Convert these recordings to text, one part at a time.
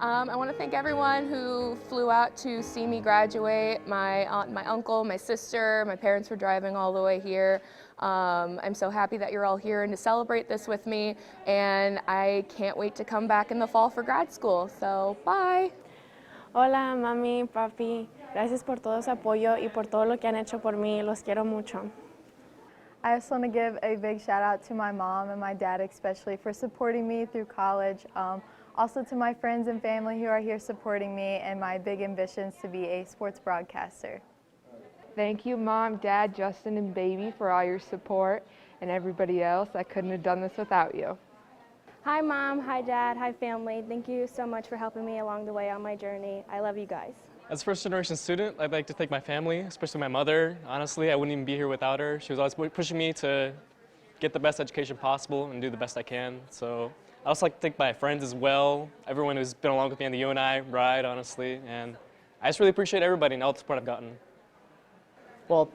I want to thank everyone who flew out to see me graduate, my aunt and my uncle, my sister, my parents for driving all the way here. I'm so happy that you're all here and to celebrate this with me, and I can't wait to come back in the fall for grad school, so bye! Hola, mami, papi. Gracias por todo su apoyo y por todo lo que han hecho por mí. Los quiero mucho. I just want to give a big shout out to my mom and my dad especially for supporting me through college. Also to my friends and family who are here supporting me and my big ambitions to be a sports broadcaster. Thank you, Mom, Dad, Justin, and Baby for all your support, and everybody else. I couldn't have done this without you. Hi Mom, hi Dad, hi family. Thank you so much for helping me along the way on my journey. I love you guys. As a first-generation student, I'd like to thank my family, especially my mother. Honestly, I wouldn't even be here without her. She was always pushing me to get the best education possible and do the best I can. So I'd also like to thank my friends as well, everyone who's been along with me on the UNI ride, honestly. And I just really appreciate everybody and all the support I've gotten. Well,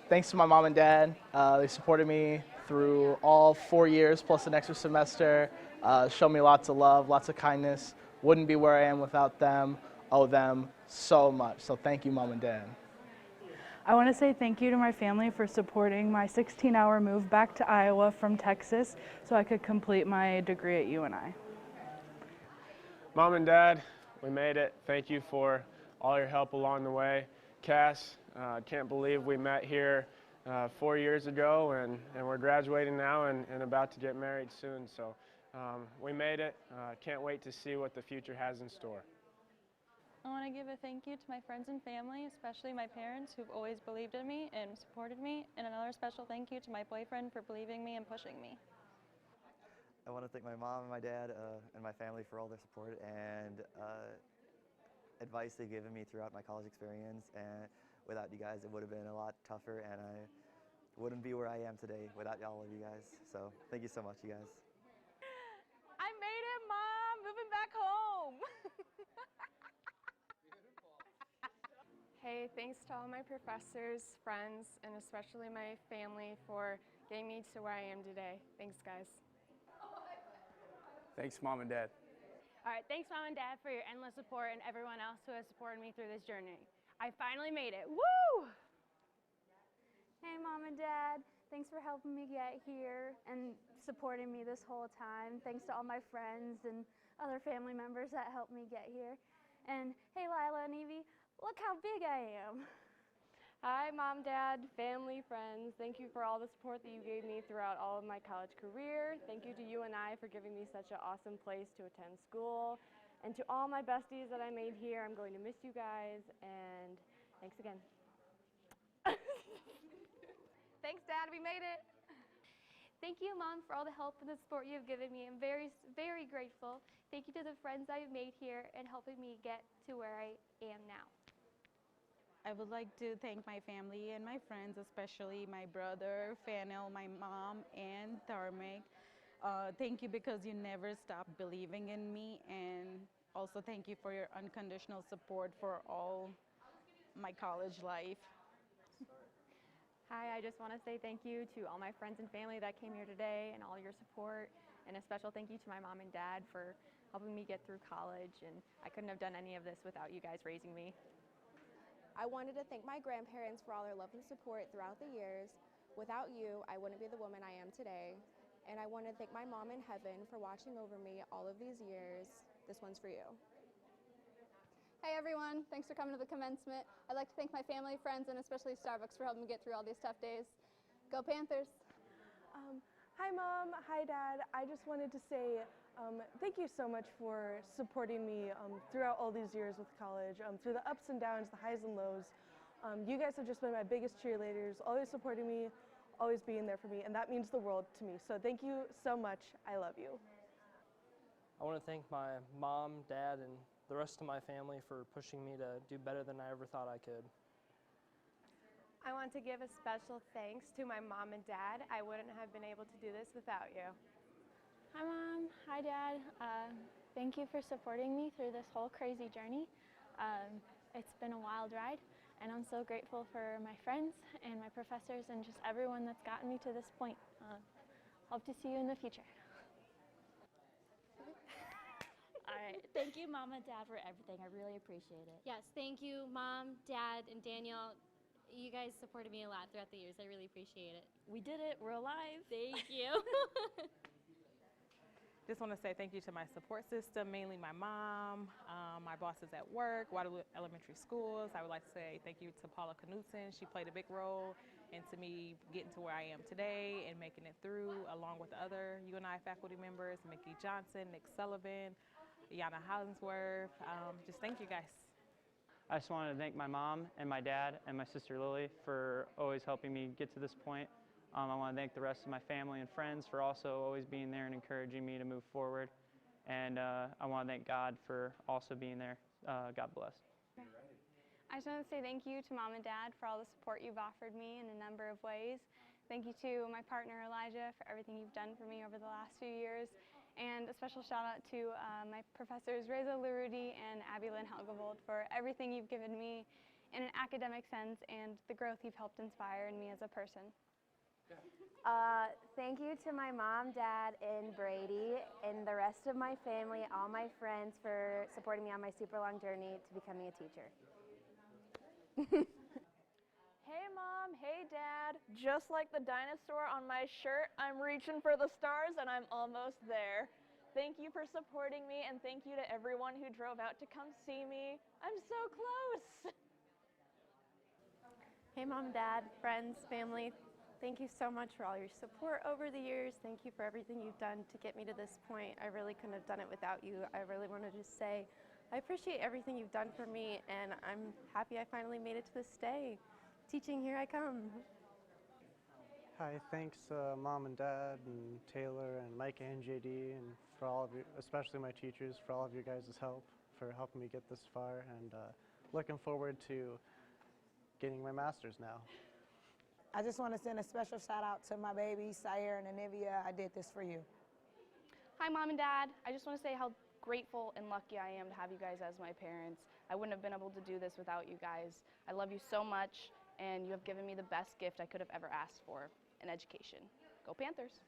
thanks to my mom and dad. They supported me through all 4 years plus an extra semester, showed me lots of love, lots of kindness. Wouldn't be where I am without them. Owe them so much. So thank you, Mom and Dad. I want to say thank you to my family for supporting my 16-hour move back to Iowa from Texas so I could complete my degree at UNI. Mom and Dad, we made it. Thank you for all your help along the way. Cass, can't believe we met here 4 years ago and we're graduating now and about to get married soon. So we made it. Can't wait to see what the future has in store. I want to give a thank you to my friends and family, especially my parents who've always believed in me and supported me, and another special thank you to my boyfriend for believing me and pushing me. I want to thank my mom and my dad and my family for all their support and advice they've given me throughout my college experience, and without you guys it would have been a lot tougher and I wouldn't be where I am today without all of you guys. So thank you so much, you guys. I made it, Mom! Moving back home! Hey, thanks to all my professors, friends, and especially my family for getting me to where I am today. Thanks, guys. Thanks, Mom and Dad. All right, thanks, Mom and Dad, for your endless support and everyone else who has supported me through this journey. I finally made it. Woo! Hey, Mom and Dad. Thanks for helping me get here and supporting me this whole time. Thanks to all my friends and other family members that helped me get here. And hey, Lila and Evie, look how big I am. Hi, Mom, Dad, family, friends. Thank you for all the support that you gave me throughout all of my college career. Thank you to UNI for giving me such an awesome place to attend school. And to all my besties that I made here, I'm going to miss you guys, and thanks again. Thanks, Dad. We made it. Thank you, Mom, for all the help and the support you've given me. I'm very, very grateful. Thank you to the friends I've made here and helping me get to where I am now. I would like to thank my family and my friends, especially my brother, Fanel, my mom, and Tharmik. Thank you because you never stopped believing in me, and also thank you for your unconditional support for all my college life. Hi, I just want to say thank you to all my friends and family that came here today and all your support, and a special thank you to my mom and dad for helping me get through college, and I couldn't have done any of this without you guys raising me. I wanted to thank my grandparents for all their love and support throughout the years. Without you, I wouldn't be the woman I am today. And I want to thank my mom in heaven for watching over me all of these years. This one's for you. Hey everyone, thanks for coming to the commencement. I'd like to thank my family, friends, and especially Starbucks for helping me get through all these tough days. Go Panthers! Hi Mom, hi Dad. I just wanted to say thank you so much for supporting me throughout all these years with college, through the ups and downs, the highs and lows. You guys have just been my biggest cheerleaders, always supporting me, always being there for me, and that means the world to me. So thank you so much. I love you. I want to thank my mom, dad, and the rest of my family for pushing me to do better than I ever thought I could. I want to give a special thanks to my mom and dad. I wouldn't have been able to do this without you. Hi, Mom. Hi, Dad. Thank you for supporting me through this whole crazy journey. It's been a wild ride, and I'm so grateful for my friends and my professors and just everyone that's gotten me to this point. Hope to see you in the future. All right. right. Thank you, Mom and Dad, for everything. I really appreciate it. Yes, thank you, Mom, Dad, and Daniel. You guys supported me a lot throughout the years. I really appreciate it. We did it. We're alive. Thank you. Just want to say thank you to my support system, mainly my mom, my bosses at work, Waterloo Elementary Schools. I would like to say thank you to Paula Knudsen. She played a big role into me getting to where I am today and making it through, along with the other UNI faculty members, Mickey Johnson, Nick Sullivan, Yana Hollingsworth. Just thank you guys. I just wanted to thank my mom and my dad and my sister Lily for always helping me get to this point. I want to thank the rest of my family and friends for also always being there and encouraging me to move forward. And I want to thank God for also being there. God bless. I just want to say thank you to Mom and Dad for all the support you've offered me in a number of ways. Thank you to my partner Elijah for everything you've done for me over the last few years. And a special shout out to my professors Reza Larudi and Abby Lynn Helgevold for everything you've given me in an academic sense and the growth you've helped inspire in me as a person. Thank you to my mom, dad, and Brady, and the rest of my family, all my friends for supporting me on my super long journey to becoming a teacher. Hey Mom, hey Dad, just like the dinosaur on my shirt, I'm reaching for the stars and I'm almost there. Thank you for supporting me and thank you to everyone who drove out to come see me. I'm so close. Hey Mom, Dad, friends, family, thank you so much for all your support over the years. Thank you for everything you've done to get me to this point. I really couldn't have done it without you. I really want to just say I appreciate everything you've done for me, and I'm happy I finally made it to this day. Teaching, here I come. Hi, thanks Mom and Dad and Taylor and Mike and JD and for all of you, especially my teachers, for all of your guys' help, for helping me get this far, and looking forward to getting my master's now. I just want to send a special shout out to my babies, Sire and Anivia. I did this for you. Hi Mom and Dad, I just want to say how grateful and lucky I am to have you guys as my parents. I wouldn't have been able to do this without you guys. I love you so much, and you have given me the best gift I could have ever asked for, an education. Go Panthers!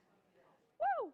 Woo!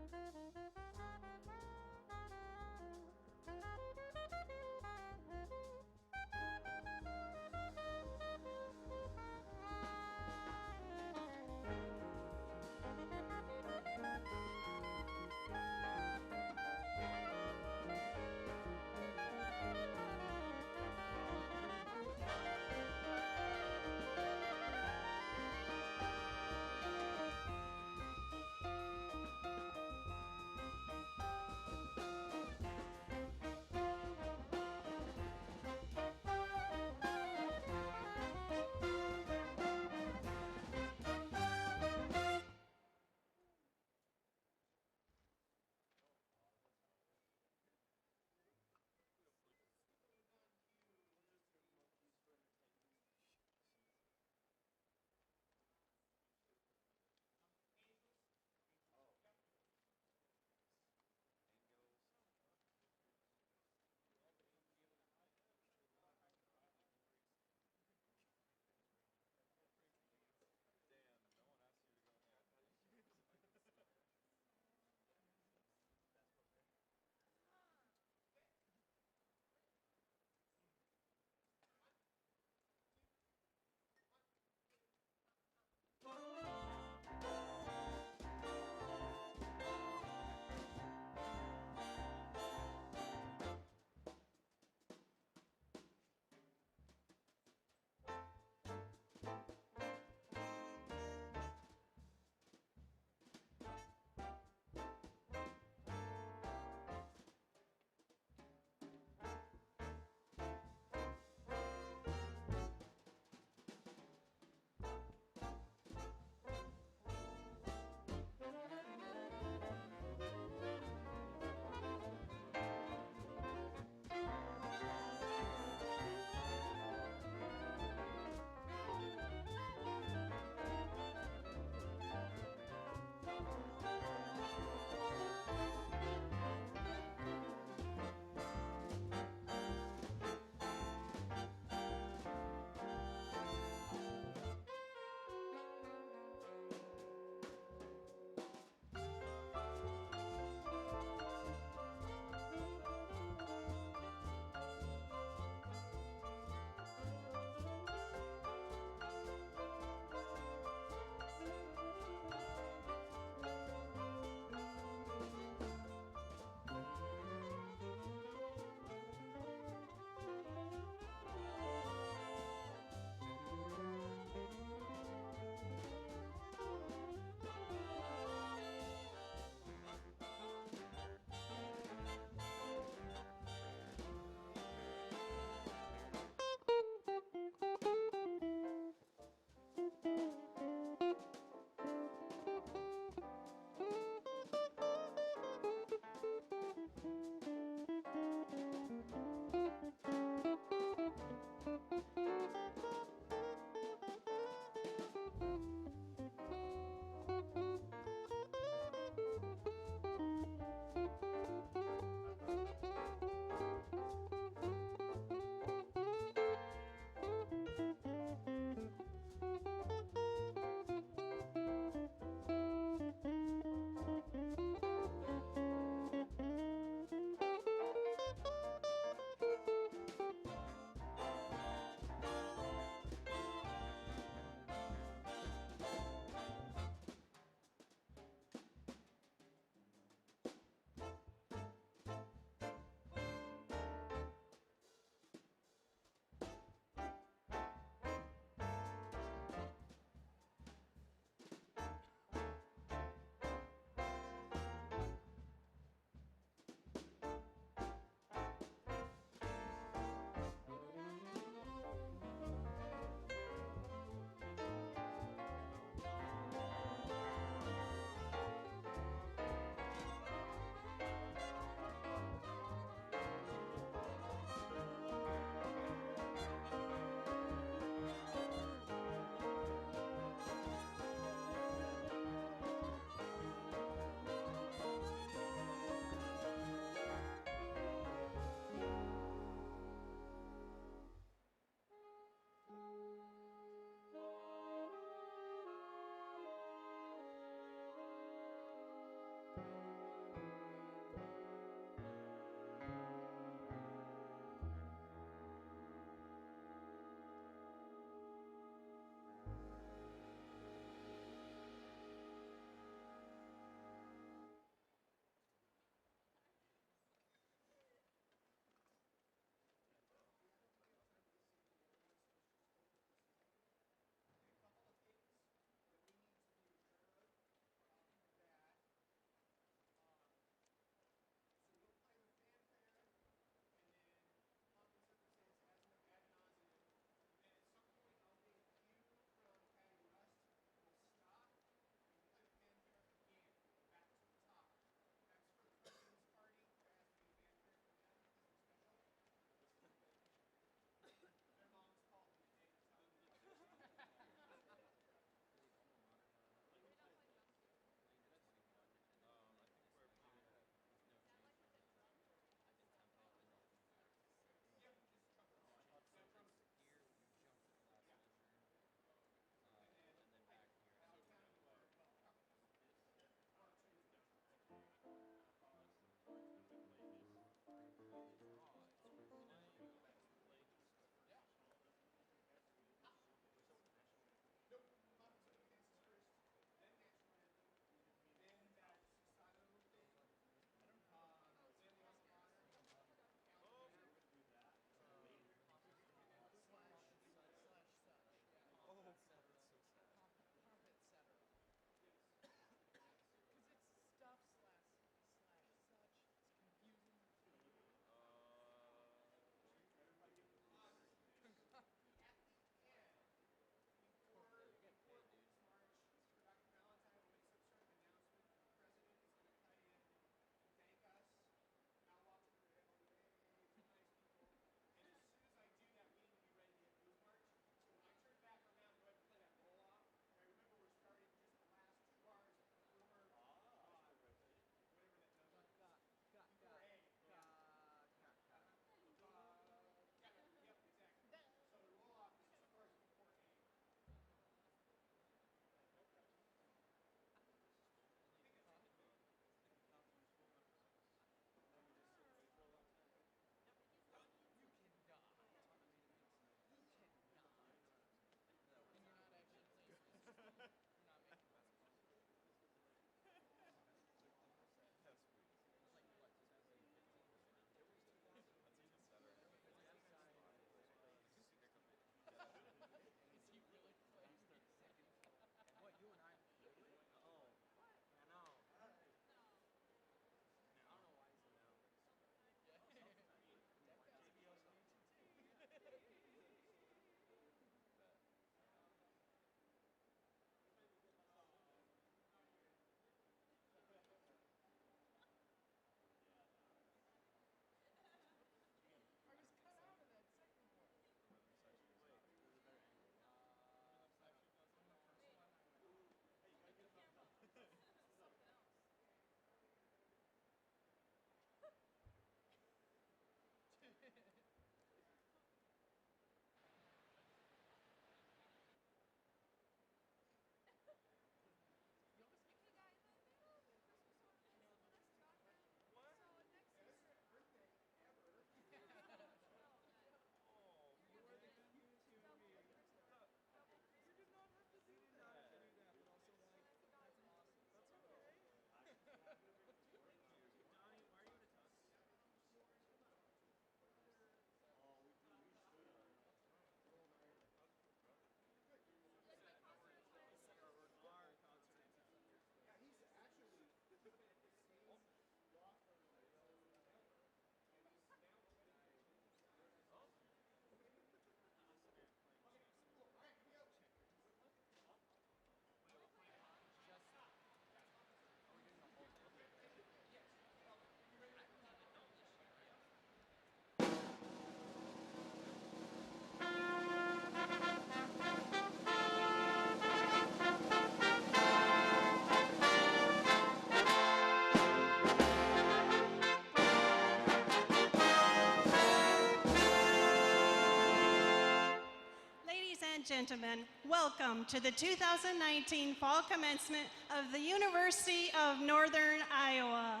gentlemen, welcome to the 2019 Fall Commencement of the University of Northern Iowa.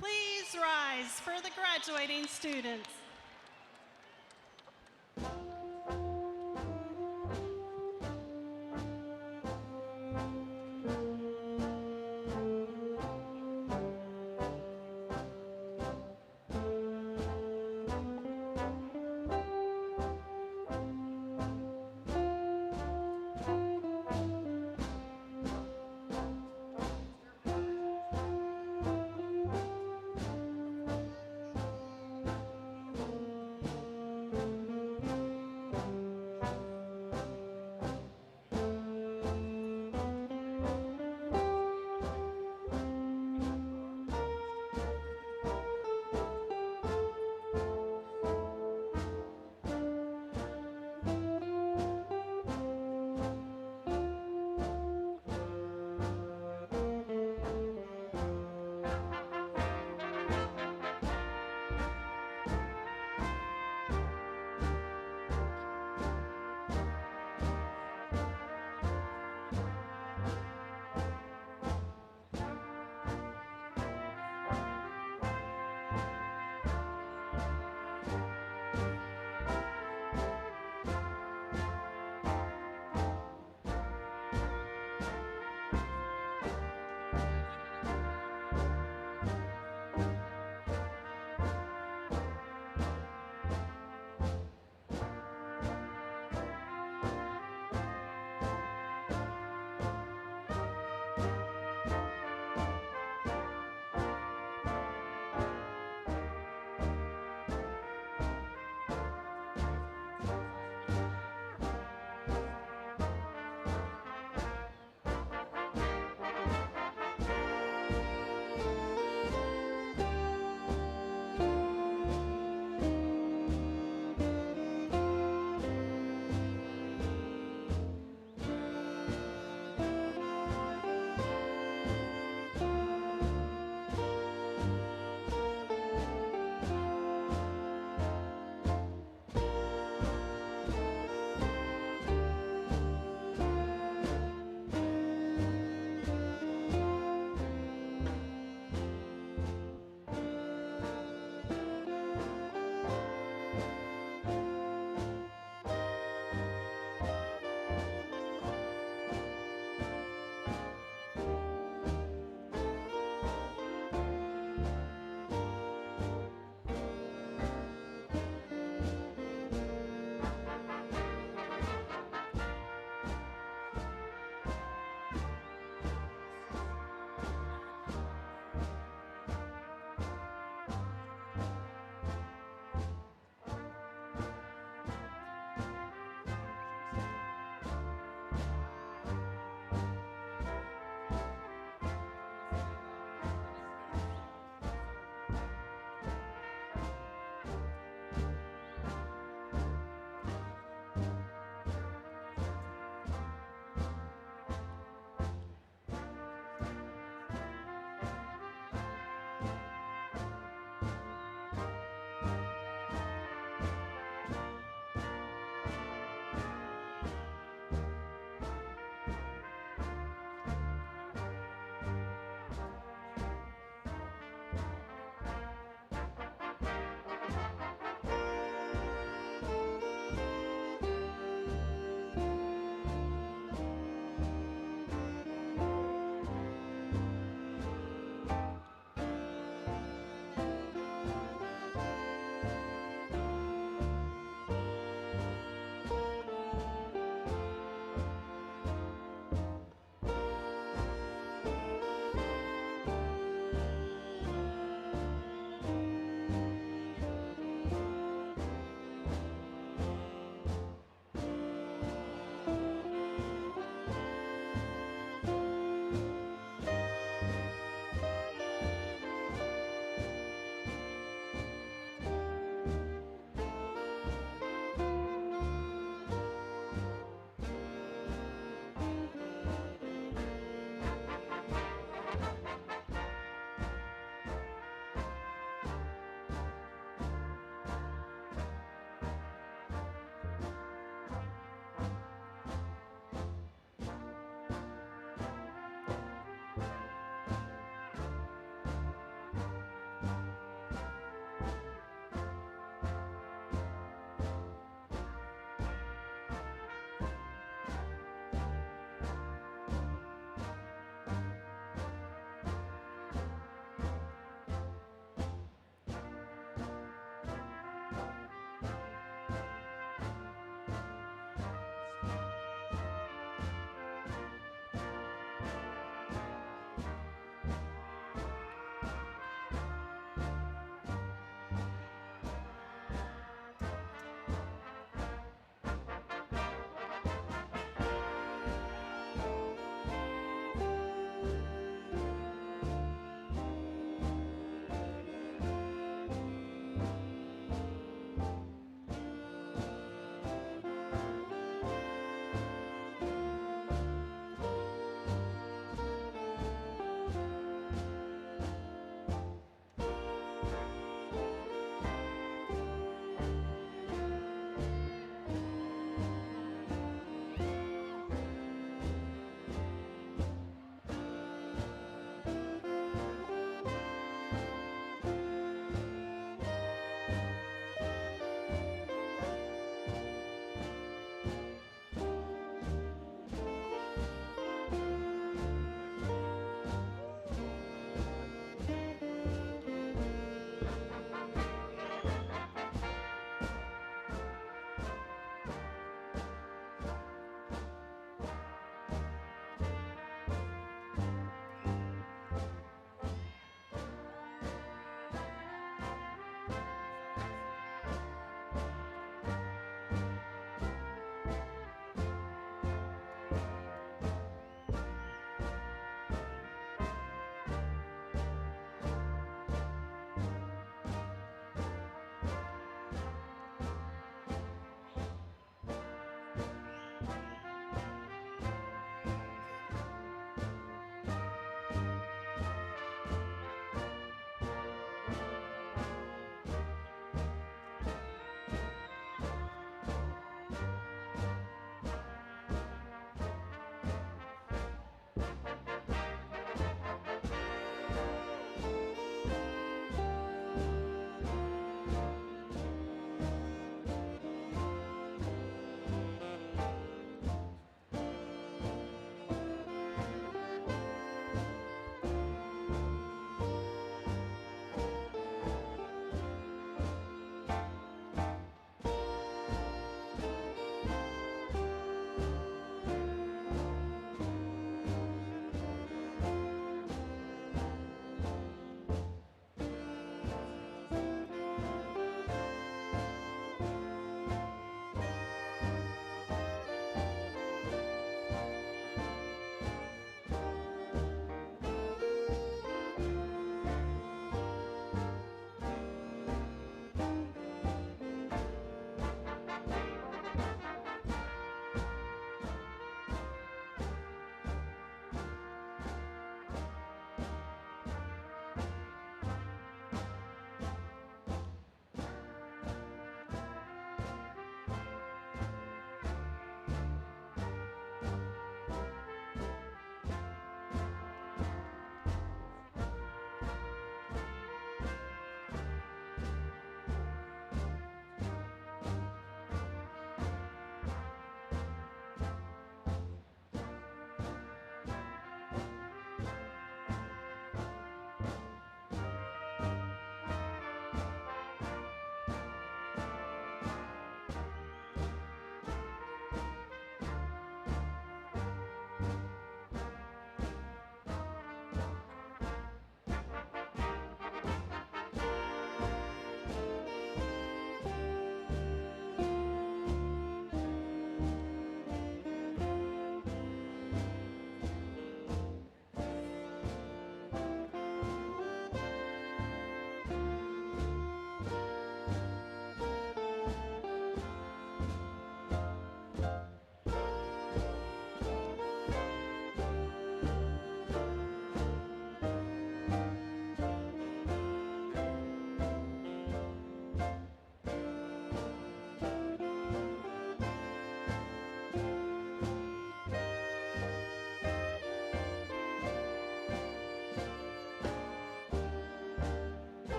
Please rise for the graduating students.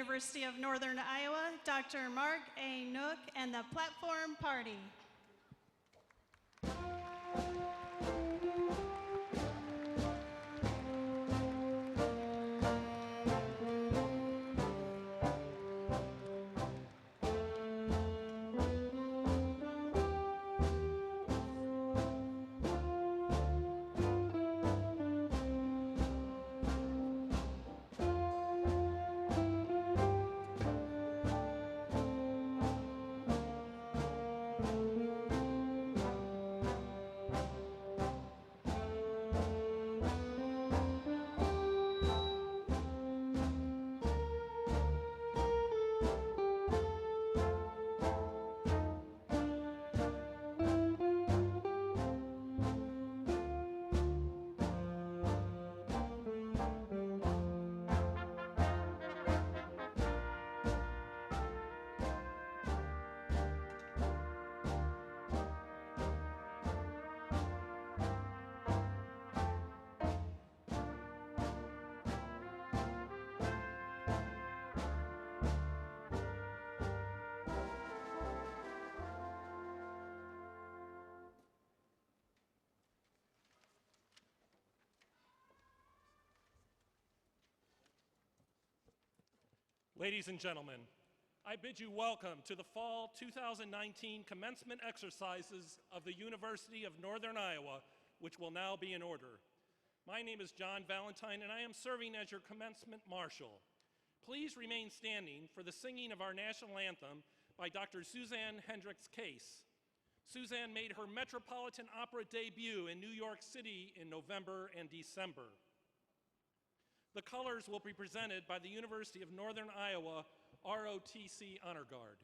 University of Northern Iowa, Dr. Mark A. Nook, and the Platform Party. Ladies and gentlemen, I bid you welcome to the Fall 2019 Commencement Exercises of the University of Northern Iowa, which will now be in order. My name is John Valentine, and I am serving as your Commencement Marshal. Please remain standing for the singing of our national anthem by Dr. Suzanne Hendricks Case. Suzanne made her Metropolitan Opera debut in New York City in November and December. The colors will be presented by the University of Northern Iowa ROTC Honor Guard.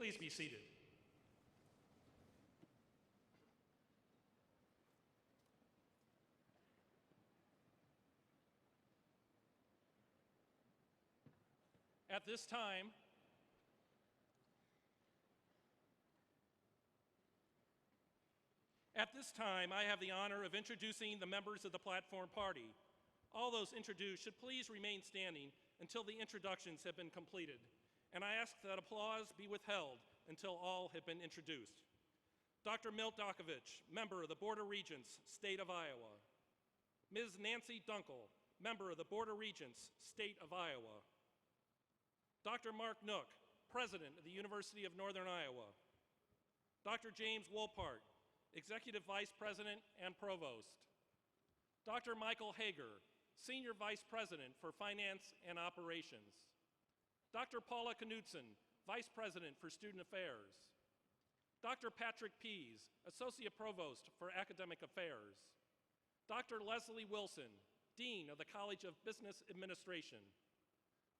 Please be seated. At this time, I have the honor of introducing the members of the platform party. All those introduced should please remain standing until the introductions have been completed, and I ask that applause be withheld until all have been introduced. Dr. Milt Dokovich, member of the Board of Regents, State of Iowa. Ms. Nancy Dunkel, member of the Board of Regents, State of Iowa. Dr. Mark Nook, President of the University of Northern Iowa. Dr. James Wolpart, Executive Vice President and Provost. Dr. Michael Hager, Senior Vice President for Finance and Operations. Dr. Paula Knudsen, Vice President for Student Affairs. Dr. Patrick Pease, Associate Provost for Academic Affairs. Dr. Leslie Wilson, Dean of the College of Business Administration.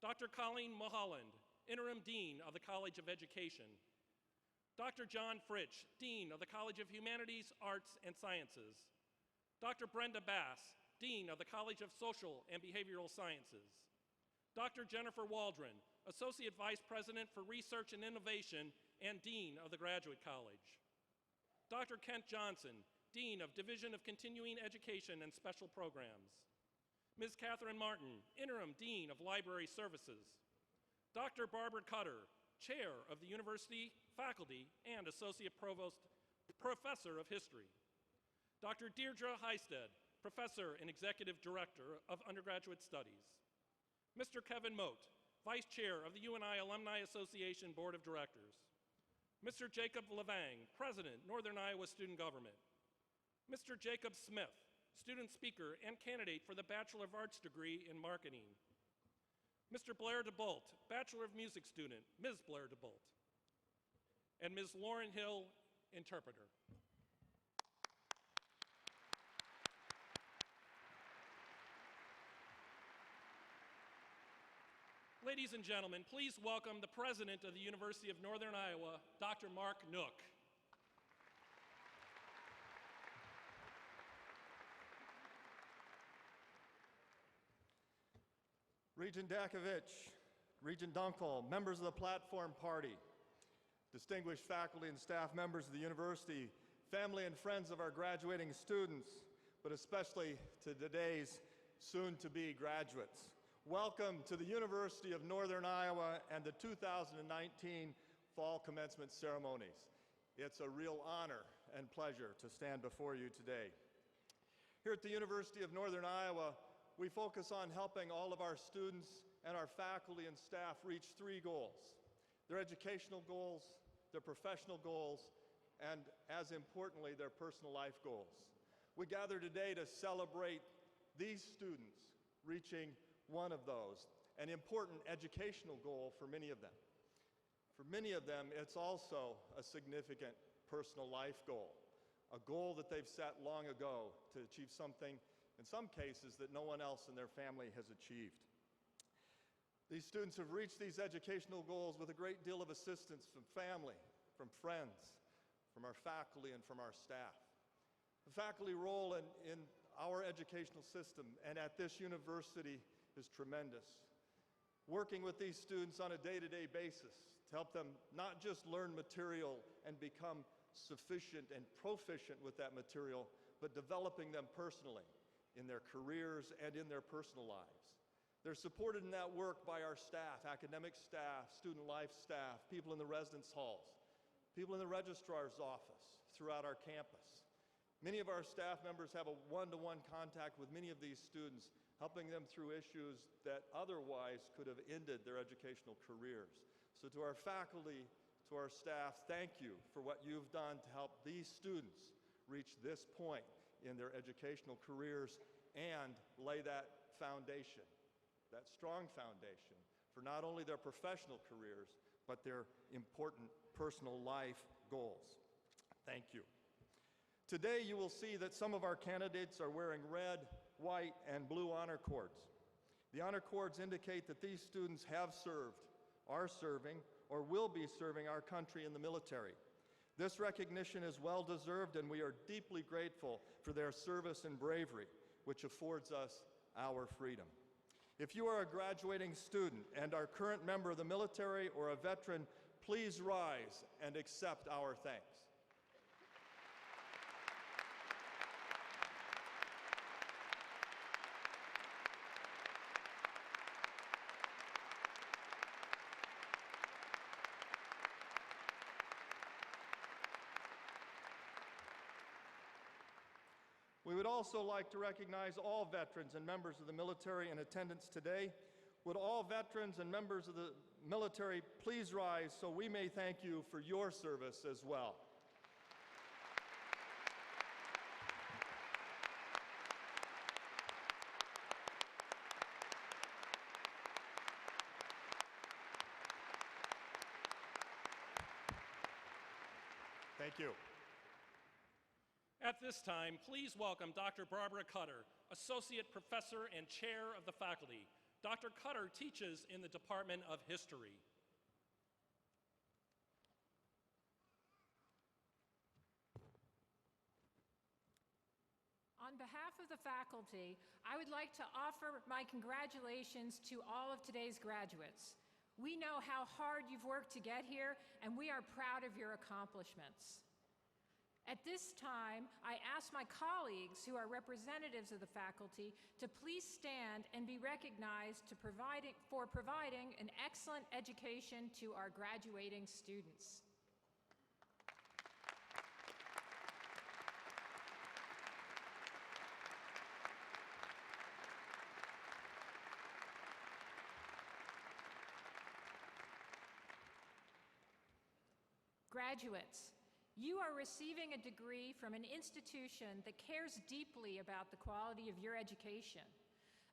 Dr. Colleen Mulholland, Interim Dean of the College of Education. Dr. John Fritsch, Dean of the College of Humanities, Arts, and Sciences. Dr. Brenda Bass, Dean of the College of Social and Behavioral Sciences. Dr. Jennifer Waldron, Associate Vice President for Research and Innovation and Dean of the Graduate College. Dr. Kent Johnson, Dean of Division of Continuing Education and Special Programs. Ms. Catherine Martin, Interim Dean of Library Services. Dr. Barbara Cutter, Chair of the University Faculty and Associate Professor of History. Dr. Deirdre Heisted, Professor and Executive Director of Undergraduate Studies. Mr. Kevin Moat, Vice Chair of the UNI Alumni Association Board of Directors. Mr. Jacob Levang, President, Northern Iowa Student Government. Mr. Jacob Smith, Student Speaker and candidate for the Bachelor of Arts degree in Marketing. Mr. Blair DeBolt, Bachelor of Music student, Ms. Blair DeBolt. And Ms. Lauren Hill, interpreter. Ladies and gentlemen, please welcome the President of the University of Northern Iowa, Dr. Mark Nook. Regent Dakovich, Regent Dunkel, members of the Platform Party, distinguished faculty and staff members of the university, family and friends of our graduating students, but especially to today's soon-to-be graduates. Welcome to the University of Northern Iowa and the 2019 Fall Commencement ceremonies. It's a real honor and pleasure to stand before you today. Here at the University of Northern Iowa, we focus on helping all of our students and our faculty and staff reach three goals: their educational goals, their professional goals, and as importantly, their personal life goals. We gather today to celebrate these students reaching one of those, an important educational goal for many of them. For many of them, it's also a significant personal life goal, a goal that they've set long ago to achieve something, in some cases, that no one else in their family has achieved. These students have reached these educational goals with a great deal of assistance from family, from friends, from our faculty, and from our staff. The faculty role in our educational system and at this university is tremendous. Working with these students on a day-to-day basis to help them not just learn material and become sufficient and proficient with that material, but developing them personally in their careers and in their personal lives. They're supported in that work by our staff, academic staff, student life staff, people in the residence halls, people in the registrar's office throughout our campus. Many of our staff members have a one-to-one contact with many of these students, helping them through issues that otherwise could have ended their educational careers. So to our faculty, to our staff, thank you for what you've done to help these students reach this point in their educational careers and lay that foundation, that strong foundation, for not only their professional careers, but their important personal life goals. Thank you. Today you will see that some of our candidates are wearing red, white, and blue honor cords. The honor cords indicate that these students have served, are serving, or will be serving our country in the military. This recognition is well-deserved, and we are deeply grateful for their service and bravery, which affords us our freedom. If you are a graduating student and are a current member of the military or a veteran, please rise and accept our thanks. We would also like to recognize all veterans and members of the military in attendance today. Would all veterans and members of the military please rise so we may thank you for your service as well. Thank you. At this time, please welcome Dr. Barbara Cutter, Associate Professor and Chair of the Faculty. Dr. Cutter teaches in the Department of History. On behalf of the faculty, I would like to offer my congratulations to all of today's graduates. We know how hard you've worked to get here, and we are proud of your accomplishments. At this time, I ask my colleagues who are representatives of the faculty to please stand and be recognized for providing an excellent education to our graduating students. Graduates, you are receiving a degree from an institution that cares deeply about the quality of your education,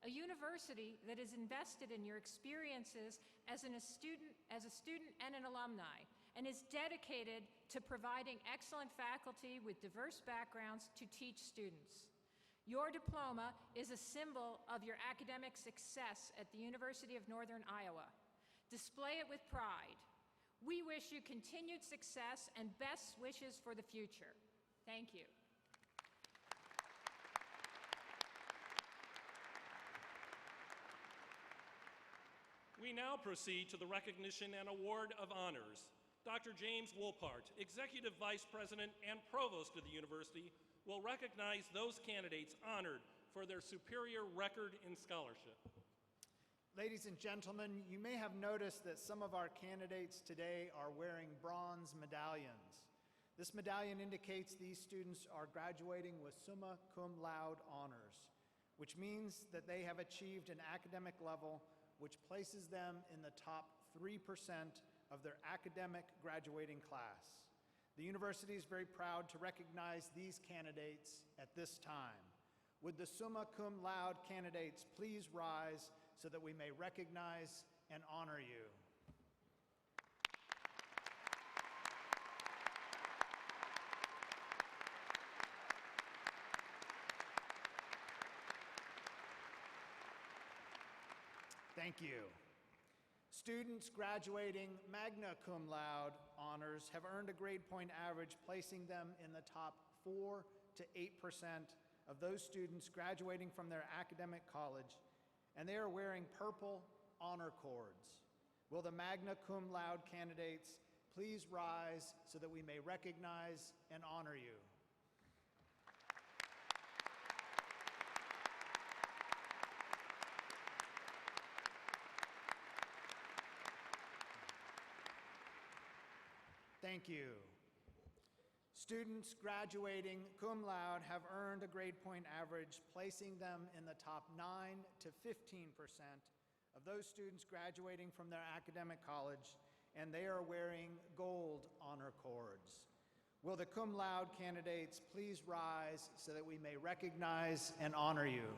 a university that is invested in your experiences as a student and an alumni, and is dedicated to providing excellent faculty with diverse backgrounds to teach students. Your diploma is a symbol of your academic success at the University of Northern Iowa. Display it with pride. We wish you continued success and best wishes for the future. Thank you. We now proceed to the recognition and award of honors. Dr. James Wolpart, Executive Vice President and Provost of the University, will recognize those candidates honored for their superior record in scholarship. Ladies and gentlemen, you may have noticed that some of our candidates today are wearing bronze medallions. This medallion indicates these students are graduating with summa cum laude honors, which means that they have achieved an academic level which places them in the top 3% of their academic graduating class. The university is very proud to recognize these candidates at this time. Would the summa cum laude candidates please rise so that we may recognize and honor you. Thank you. Students graduating magna cum laude honors have earned a grade point average, placing them in the top 4 to 8% of those students graduating from their academic college, and they are wearing purple honor cords. Will the magna cum laude candidates please rise so that we may recognize and honor you? Thank you. Students graduating cum laude have earned a grade point average, placing them in the top 9 to 15% of those students graduating from their academic college, and they are wearing gold honor cords. Will the cum laude candidates please rise so that we may recognize and honor you?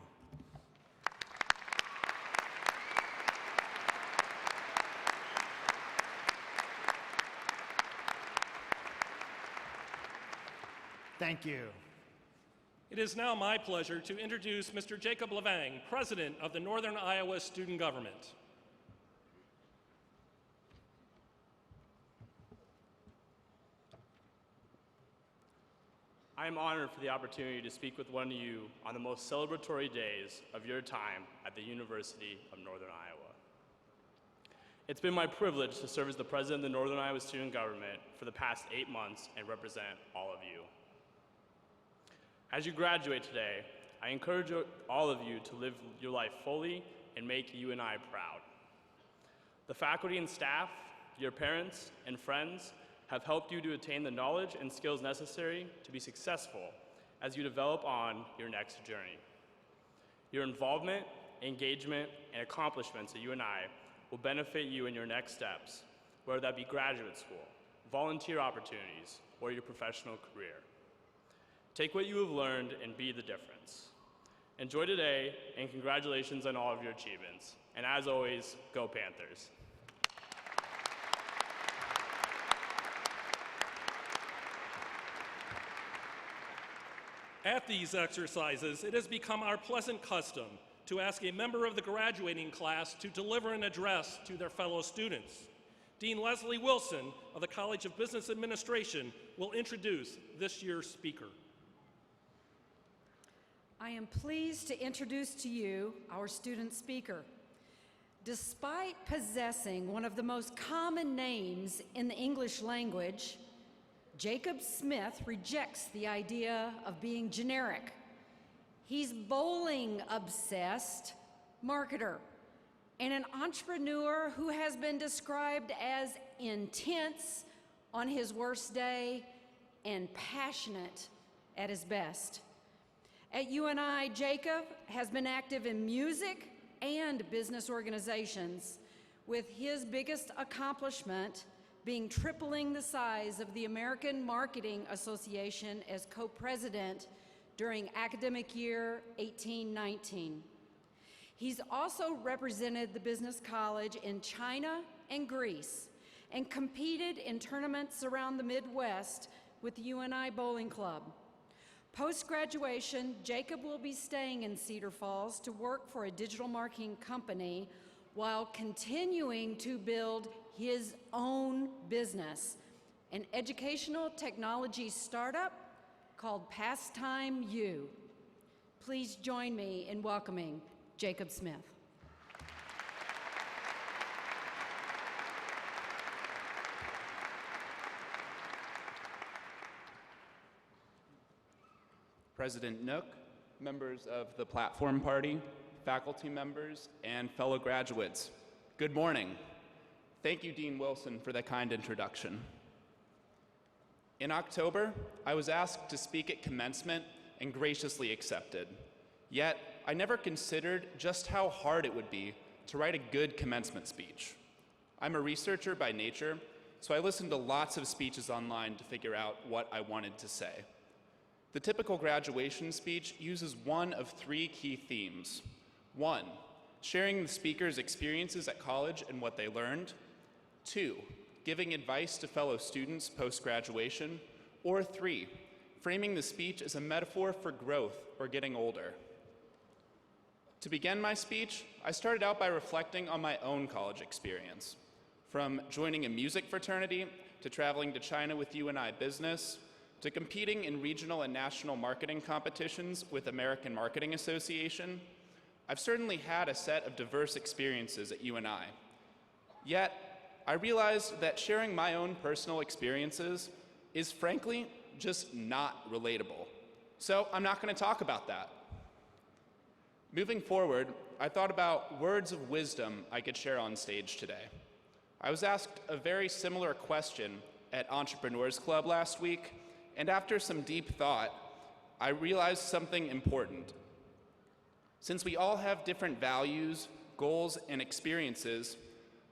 Thank you. It is now my pleasure to introduce Mr. Jacob Levang, President of the Northern Iowa Student Government. I am honored for the opportunity to speak with one of you on the most celebratory days of your time at the University of Northern Iowa. It's been my privilege to serve as the president of the Northern Iowa Student Government for the past 8 months and represent all of you. As you graduate today, I encourage all of you to live your life fully and make UNI proud. The faculty and staff, your parents, and friends have helped you to attain the knowledge and skills necessary to be successful as you develop on your next journey. Your involvement, engagement, and accomplishments at UNI will benefit you in your next steps, whether that be graduate school, volunteer opportunities, or your professional career. Take what you have learned and be the difference. Enjoy today, and congratulations on all of your achievements. And as always, go Panthers. At these exercises, it has become our pleasant custom to ask a member of the graduating class to deliver an address to their fellow students. Dean Leslie Wilson of the College of Business Administration will introduce this year's speaker. I am pleased to introduce to you our student speaker. Despite possessing one of the most common names in the English language, Jacob Smith rejects the idea of being generic. He's bowling-obsessed marketer and an entrepreneur who has been described as intense on his worst day and passionate at his best. At UNI, Jacob has been active in music and business organizations, with his biggest accomplishment being tripling the size of the American Marketing Association as co-president during academic year 18-19. He's also represented the business college in China and Greece and competed in tournaments around the Midwest with the UNI Bowling Club. Post-graduation, Jacob will be staying in Cedar Falls to work for a digital marketing company while continuing to build his own business, an educational technology startup called Pastime U. Please join me in welcoming Jacob Smith. President Nook, members of the Platform Party, faculty members, and fellow graduates, good morning. Thank you, Dean Wilson, for that kind introduction. In October, I was asked to speak at commencement and graciously accepted. Yet, I never considered just how hard it would be to write a good commencement speech. I'm a researcher by nature, so I listened to lots of speeches online to figure out what I wanted to say. The typical graduation speech uses one of 3 key themes. 1, sharing the speaker's experiences at college and what they learned. 2, giving advice to fellow students post-graduation. Or 3, framing the speech as a metaphor for growth or getting older. To begin my speech, I started out by reflecting on my own college experience. From joining a music fraternity, to traveling to China with UNI Business, to competing in regional and national marketing competitions with American Marketing Association, I've certainly had a set of diverse experiences at UNI. Yet, I realized that sharing my own personal experiences is frankly just not relatable. So I'm not going to talk about that. Moving forward, I thought about words of wisdom I could share on stage today. I was asked a very similar question at Entrepreneurs Club last week, and after some deep thought, I realized something important. Since we all have different values, goals, and experiences,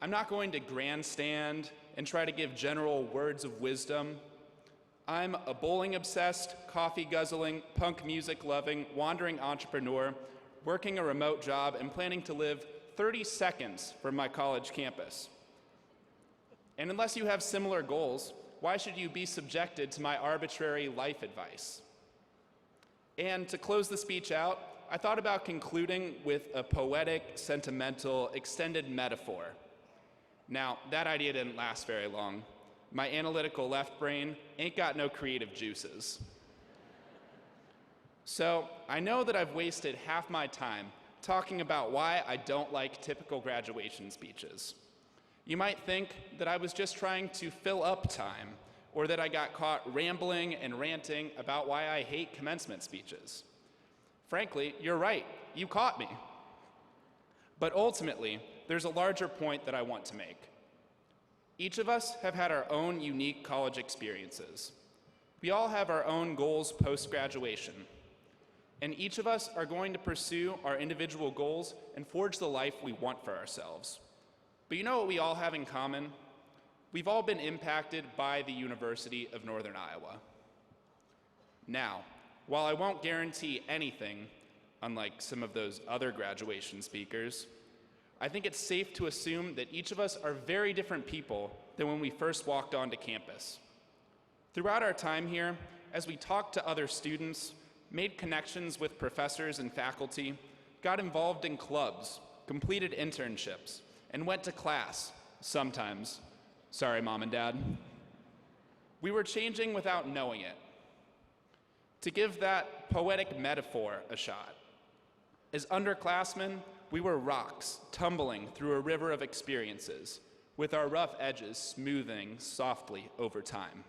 I'm not going to grandstand and try to give general words of wisdom. I'm a bowling-obsessed, coffee-guzzling, punk music-loving, wandering entrepreneur working a remote job and planning to live 30 seconds from my college campus. And unless you have similar goals, why should you be subjected to my arbitrary life advice? And to close the speech out, I thought about concluding with a poetic, sentimental, extended metaphor. Now, that idea didn't last very long. My analytical left brain ain't got no creative juices. So I know that I've wasted half my time talking about why I don't like typical graduation speeches. You might think that I was just trying to fill up time, or that I got caught rambling and ranting about why I hate commencement speeches. Frankly, you're right, you caught me. But ultimately, there's a larger point that I want to make. Each of us have had our own unique college experiences. We all have our own goals post-graduation. And each of us are going to pursue our individual goals and forge the life we want for ourselves. But you know what we all have in common? We've all been impacted by the University of Northern Iowa. Now, while I won't guarantee anything, unlike some of those other graduation speakers, I think it's safe to assume that each of us are very different people than when we first walked onto campus. Throughout our time here, as we talked to other students, made connections with professors and faculty, got involved in clubs, completed internships, and went to class, sometimes. Sorry, Mom and Dad. We were changing without knowing it. To give that poetic metaphor a shot, as underclassmen, we were rocks tumbling through a river of experiences, with our rough edges smoothing softly over time.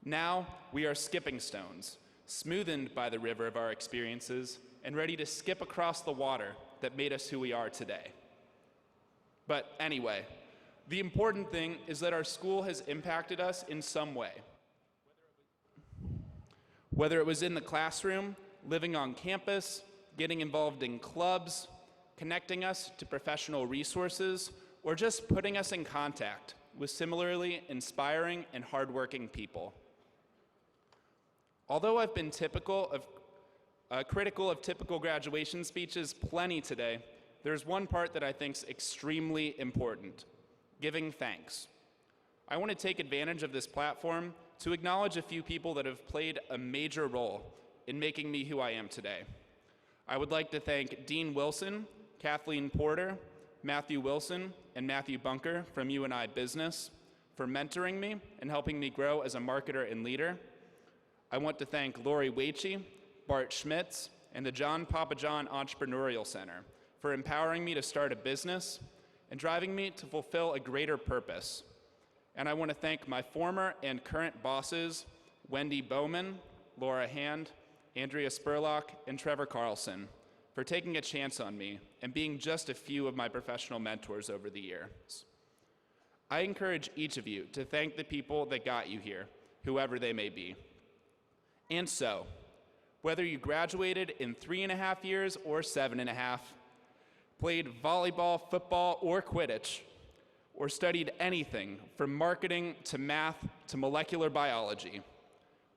Now, we are skipping stones, smoothened by the river of our experiences, and ready to skip across the water that made us who we are today. But anyway, the important thing is that our school has impacted us in some way. Whether it was in the classroom, living on campus, getting involved in clubs, connecting us to professional resources, or just putting us in contact with similarly inspiring and hardworking people. Although I've been critical of typical graduation speeches plenty today, there's one part that I think is extremely important: giving thanks. I want to take advantage of this platform to acknowledge a few people that have played a major role in making me who I am today. I would like to thank Dean Wilson, Kathleen Porter, Matthew Wilson, and Matthew Bunker from UNI Business for mentoring me and helping me grow as a marketer and leader. I want to thank Lori Waitche, Bart Schmitz, and the John Papa John Entrepreneurial Center for empowering me to start a business and driving me to fulfill a greater purpose. And I want to thank my former and current bosses, Wendy Bowman, Laura Hand, Andrea Spurlock, and Trevor Carlson, for taking a chance on me and being just a few of my professional mentors over the years. I encourage each of you to thank the people that got you here, whoever they may be. And so, whether you graduated in 3.5 years or 7.5, played volleyball, football, or Quidditch, or studied anything from marketing to math to molecular biology,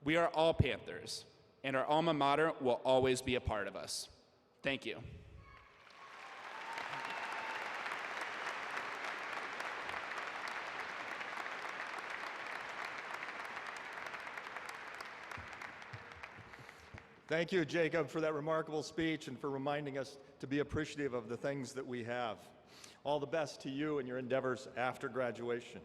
we are all Panthers, and our alma mater will always be a part of us. Thank you. Thank you, Jacob, for that remarkable speech and for reminding us to be appreciative of the things that we have. All the best to you in your endeavors after graduation.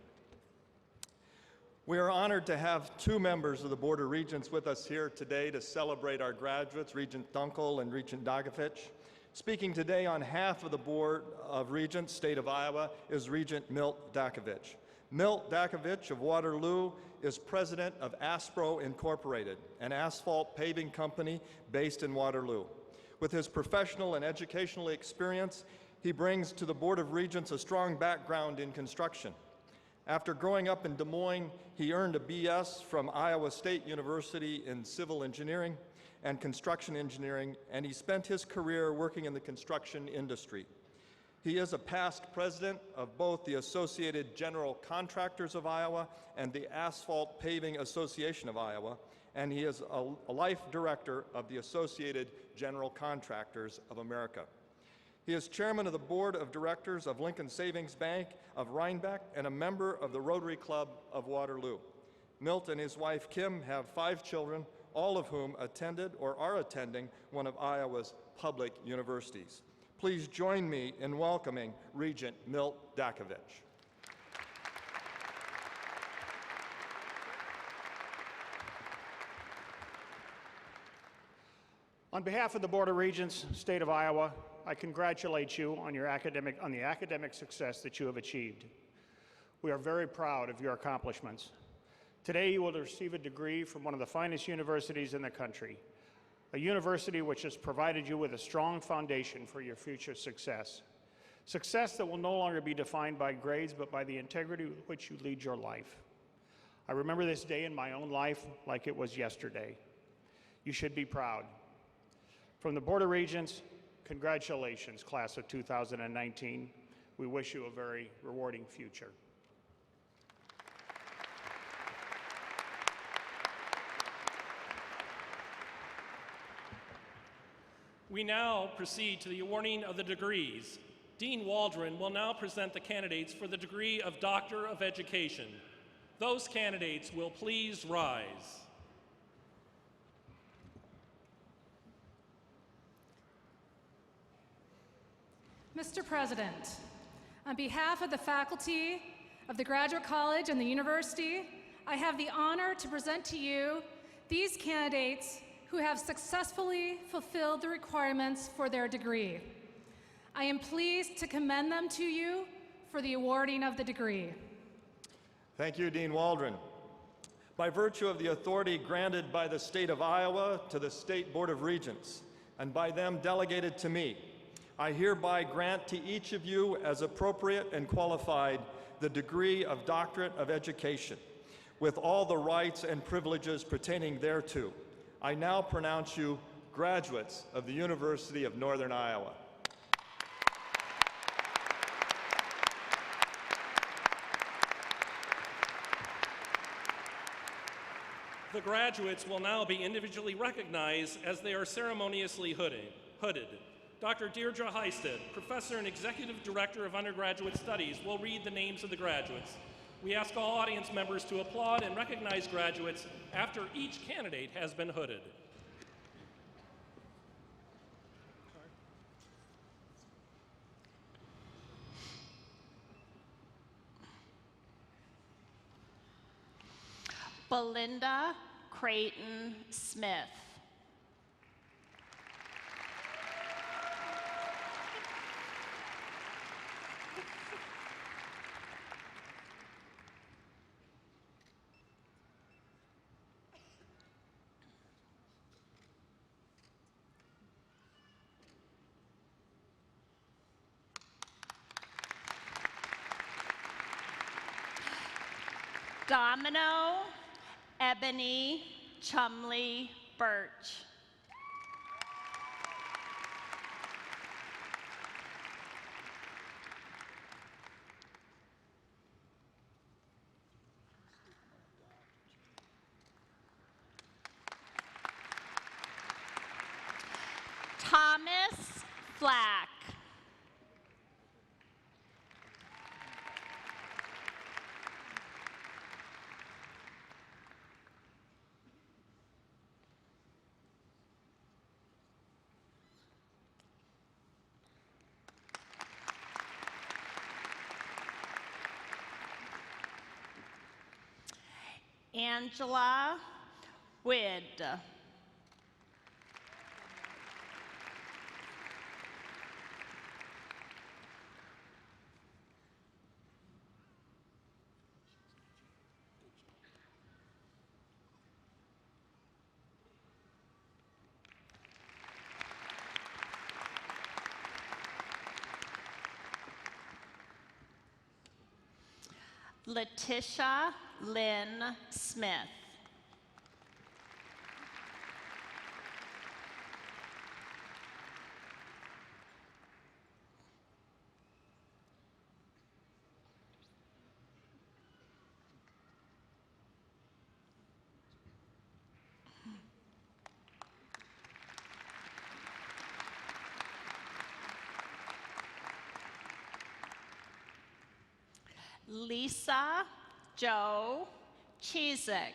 We are honored to have two members of the Board of Regents with us here today to celebrate our graduates, Regent Dunkel and Regent Dagovich. Speaking today on behalf of the Board of Regents, State of Iowa, is Regent Milt Dakovich. Milt Dakovich of Waterloo is president of Aspro Incorporated, an asphalt paving company based in Waterloo. With his professional and educational experience, he brings to the Board of Regents a strong background in construction. After growing up in Des Moines, he earned a BS from Iowa State University in civil engineering and construction engineering, and he spent his career working in the construction industry. He is a past president of both the Associated General Contractors of Iowa and the Asphalt Paving Association of Iowa, and he is a life director of the Associated General Contractors of America. He is chairman of the board of directors of Lincoln Savings Bank of Rhinebeck and a member of the Rotary Club of Waterloo. Milt and his wife Kim have 5 children, all of whom attended or are attending one of Iowa's public universities. Please join me in welcoming Regent Milt Dakovich. On behalf of the Board of Regents, State of Iowa, I congratulate you on the academic success that you have achieved. We are very proud of your accomplishments. Today, you will receive a degree from one of the finest universities in the country, a university which has provided you with a strong foundation for your future success. Success that will no longer be defined by grades, but by the integrity with which you lead your life. I remember this day in my own life like it was yesterday. You should be proud. From the Board of Regents, congratulations, class of 2019. We wish you a very rewarding future. We now proceed to the awarding of the degrees. Dean Waldron will now present the candidates for the degree of Doctor of Education. Those candidates will please rise. Mr. President, on behalf of the faculty of the Graduate College and the University, I have the honor to present to you these candidates who have successfully fulfilled the requirements for their degree. I am pleased to commend them to you for the awarding of the degree. Thank you, Dean Waldron. By virtue of the authority granted by the State of Iowa to the State Board of Regents, and by them delegated to me, I hereby grant to each of you, as appropriate and qualified, the degree of Doctorate of Education, with all the rights and privileges pertaining thereto. I now pronounce you graduates of the University of Northern Iowa. The graduates will now be individually recognized as they are ceremoniously hooded. Dr. Deirdre Heisted, Professor and Executive Director of Undergraduate Studies, will read the names of the graduates. We ask all audience members to applaud and recognize graduates after each candidate has been hooded. Belinda Creighton Smith. Domino Ebony Chumley Birch. Thomas Flack. Angela Wid. Letitia Lynn Smith. Lisa Jo Chizik.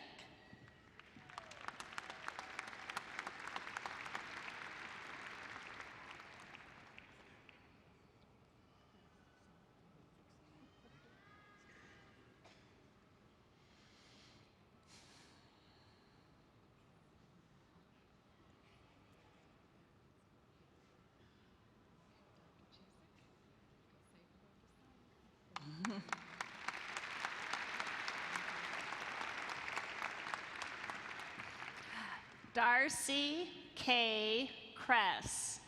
Darcy K. Kress.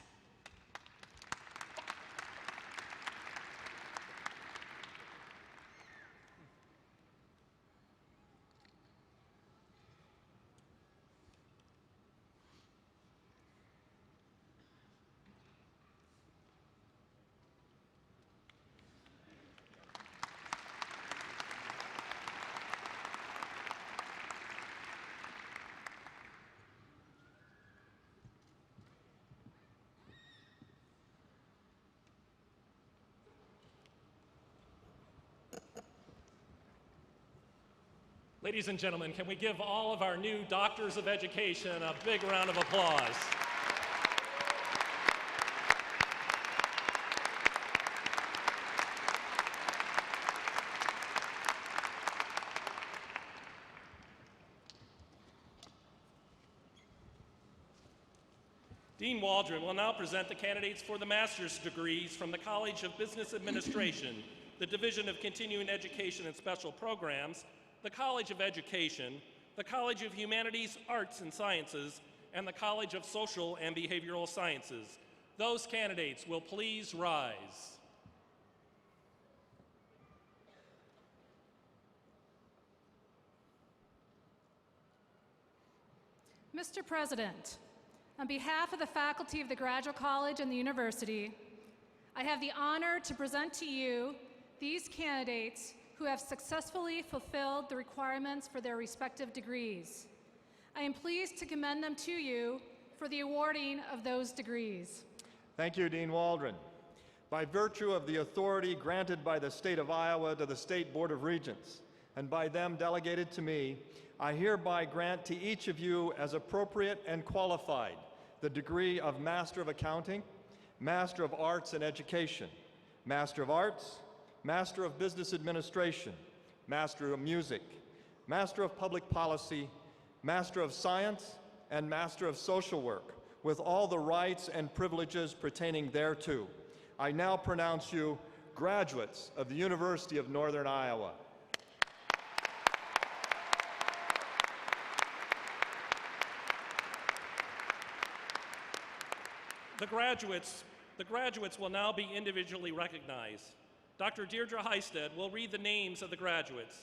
Ladies and gentlemen, can we give all of our new Doctors of Education a big round of applause? Dean Waldron will now present the candidates for the master's degrees from the College of Business Administration, the Division of Continuing Education and Special Programs, the College of Education, the College of Humanities, Arts and Sciences, and the College of Social and Behavioral Sciences. Those candidates will please rise. Mr. President, on behalf of the faculty of the Graduate College and the University, I have the honor to present to you these candidates who have successfully fulfilled the requirements for their respective degrees. I am pleased to commend them to you for the awarding of those degrees. Thank you, Dean Waldron. By virtue of the authority granted by the state of Iowa to the State Board of Regents, and by them delegated to me, I hereby grant to each of you as appropriate and qualified the degree of Master of Accounting, Master of Arts in Education, Master of Arts, Master of Business Administration, Master of Music, Master of Public Policy, Master of Science, and Master of Social Work, with all the rights and privileges pertaining thereto. I now pronounce you graduates of the University of Northern Iowa. The graduates will now be individually recognized. Dr. Deirdre Heisted will read the names of the graduates.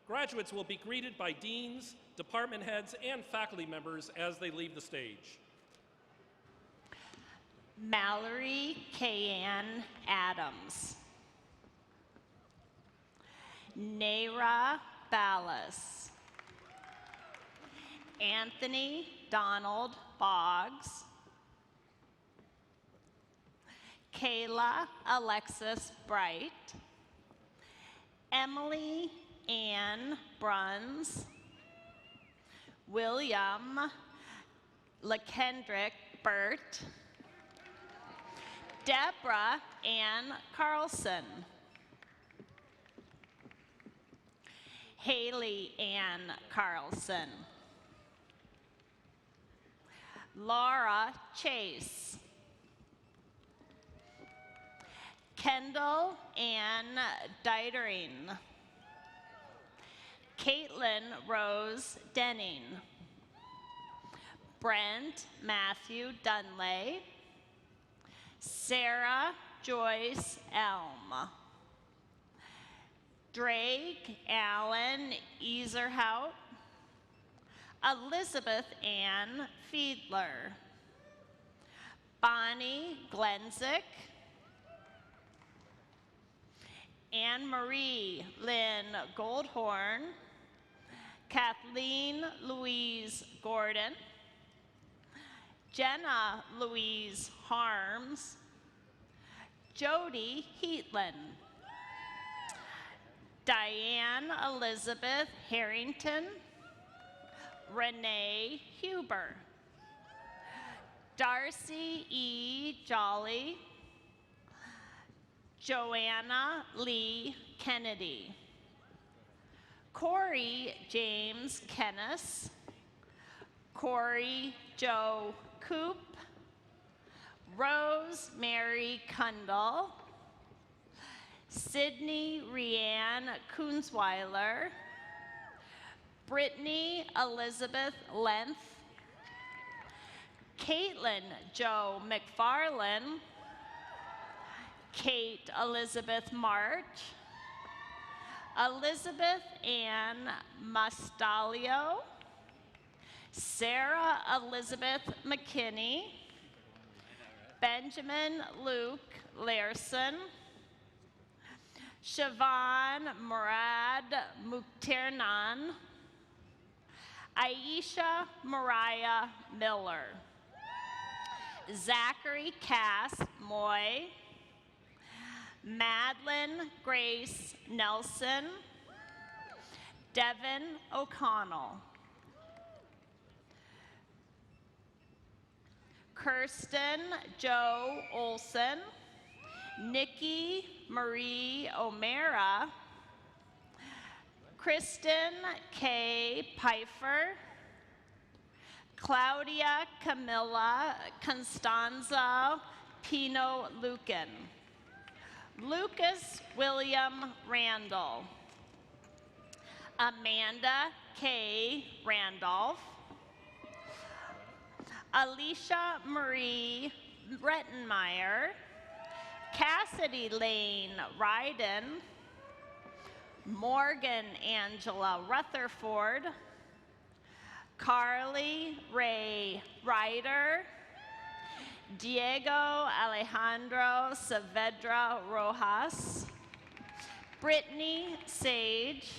Graduates will be greeted by deans, department heads, and faculty members as they leave the stage. Mallory Kayan Adams. Naira Ballas. Anthony Donald Boggs. Kayla Alexis Bright. Emily Ann Bruns. William LaKendrick Burt. Deborah Ann Carlson. Haley Ann Carlson. Laura Chase. Kendall Ann Deitering. Caitlin Rose Denning. Brent Matthew Dunlay. Sarah Joyce Elm. Drake Allen Easerhout. Elizabeth Ann Fiedler. Bonnie Glenzik. Anne-Marie Lynn Goldhorn. Kathleen Louise Gordon. Jenna Louise Harms. Jody Heatland. Diane Elizabeth Harrington. Renee Huber. Darcy E. Jolly. Joanna Lee Kennedy. Corey James Kennis. Corey Joe Coop. Rose Mary Kundal. Sydney Rianne Kunzweiler. Brittany Elizabeth Lenth. Caitlin Jo McFarlane, Kate Elizabeth March, Elizabeth Ann Mastalio, Sarah Elizabeth McKinney, Benjamin Luke Larson, Siobhan Murad Mukhternan, Aisha Mariah Miller, Zachary Cass Moy, Madeline Grace Nelson, Devin O'Connell, Kirsten Joe Olson, Nikki Marie O'Mara, Kristen K. Pfeiffer, Claudia Camilla Constanza Pino Lucan, Lucas William Randall, Amanda K. Randolph, Alicia Marie Rettenmeyer, Cassidy Lane Ryden, Morgan Angela Rutherford, Carly Ray Ryder, Diego Alejandro Saavedra Rojas, Brittany Sage,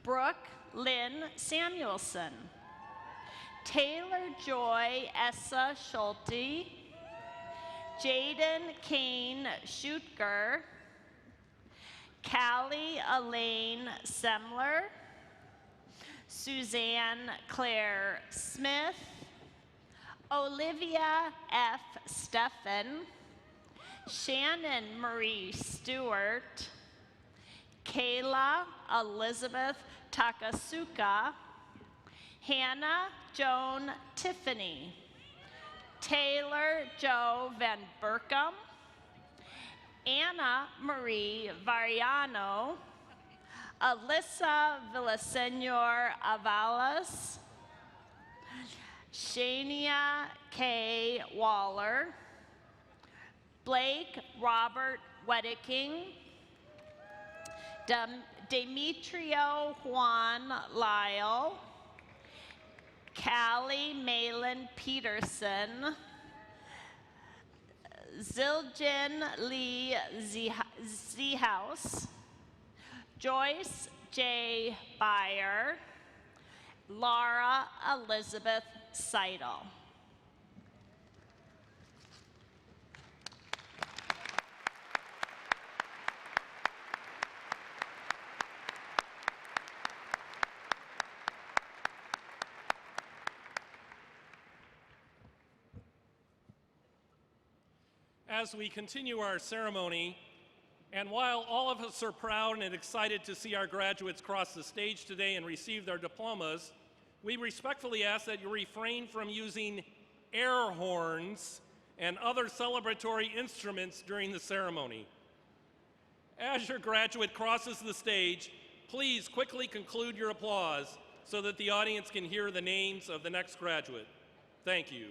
Brooke Lynn Samuelson, Taylor Joy Essa Schulte, Jaden Kane Schutger, Callie Elaine Semler, Suzanne Claire Smith, Olivia F. Steffen, Shannon Marie Stewart, Kayla Elizabeth Takasuka, Hannah Joan Tiffany, Taylor Joe Van Burkham, Anna Marie Variano, Alyssa Villasenor Avalos, Shania K. Waller, Blake Robert Wedeking, Demetrio Juan Lyle, Callie Malin Peterson, Zildjian Lee Zehouse, Joyce J. Byer, Laura Elizabeth Seidel. As we continue our ceremony, and while all of us are proud and excited to see our graduates cross the stage today and receive their diplomas, we respectfully ask that you refrain from using air horns and other celebratory instruments during the ceremony. As your graduate crosses the stage, please quickly conclude your applause so that the audience can hear the names of the next graduate. Thank you.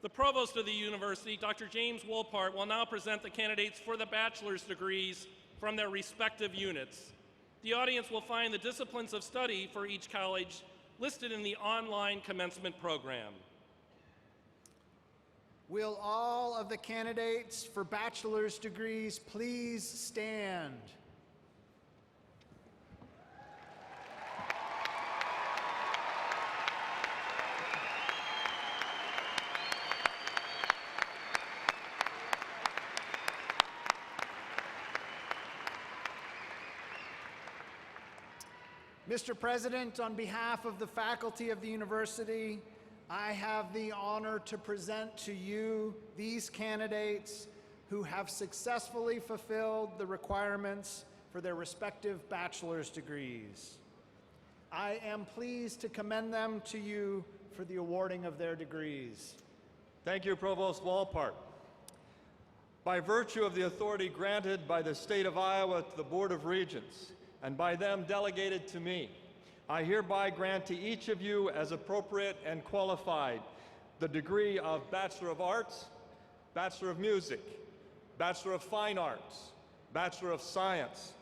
The Provost of the University, Dr. James Wolpart, will now present the candidates for the bachelor's degrees from their respective units. The audience will find the disciplines of study for each college listed in the online commencement program. Will all of the candidates for bachelor's degrees please stand? Mr. President, on behalf of the faculty of the university, I have the honor to present to you these candidates who have successfully fulfilled the requirements for their respective bachelor's degrees. I am pleased to commend them to you for the awarding of their degrees. Thank you, Provost Wolpart. By virtue of the authority granted by the state of Iowa to the Board of Regents, and by them delegated to me, I hereby grant to each of you as appropriate and qualified the degree of Bachelor of Arts, Bachelor of Music, Bachelor of Fine Arts, Bachelor of Science,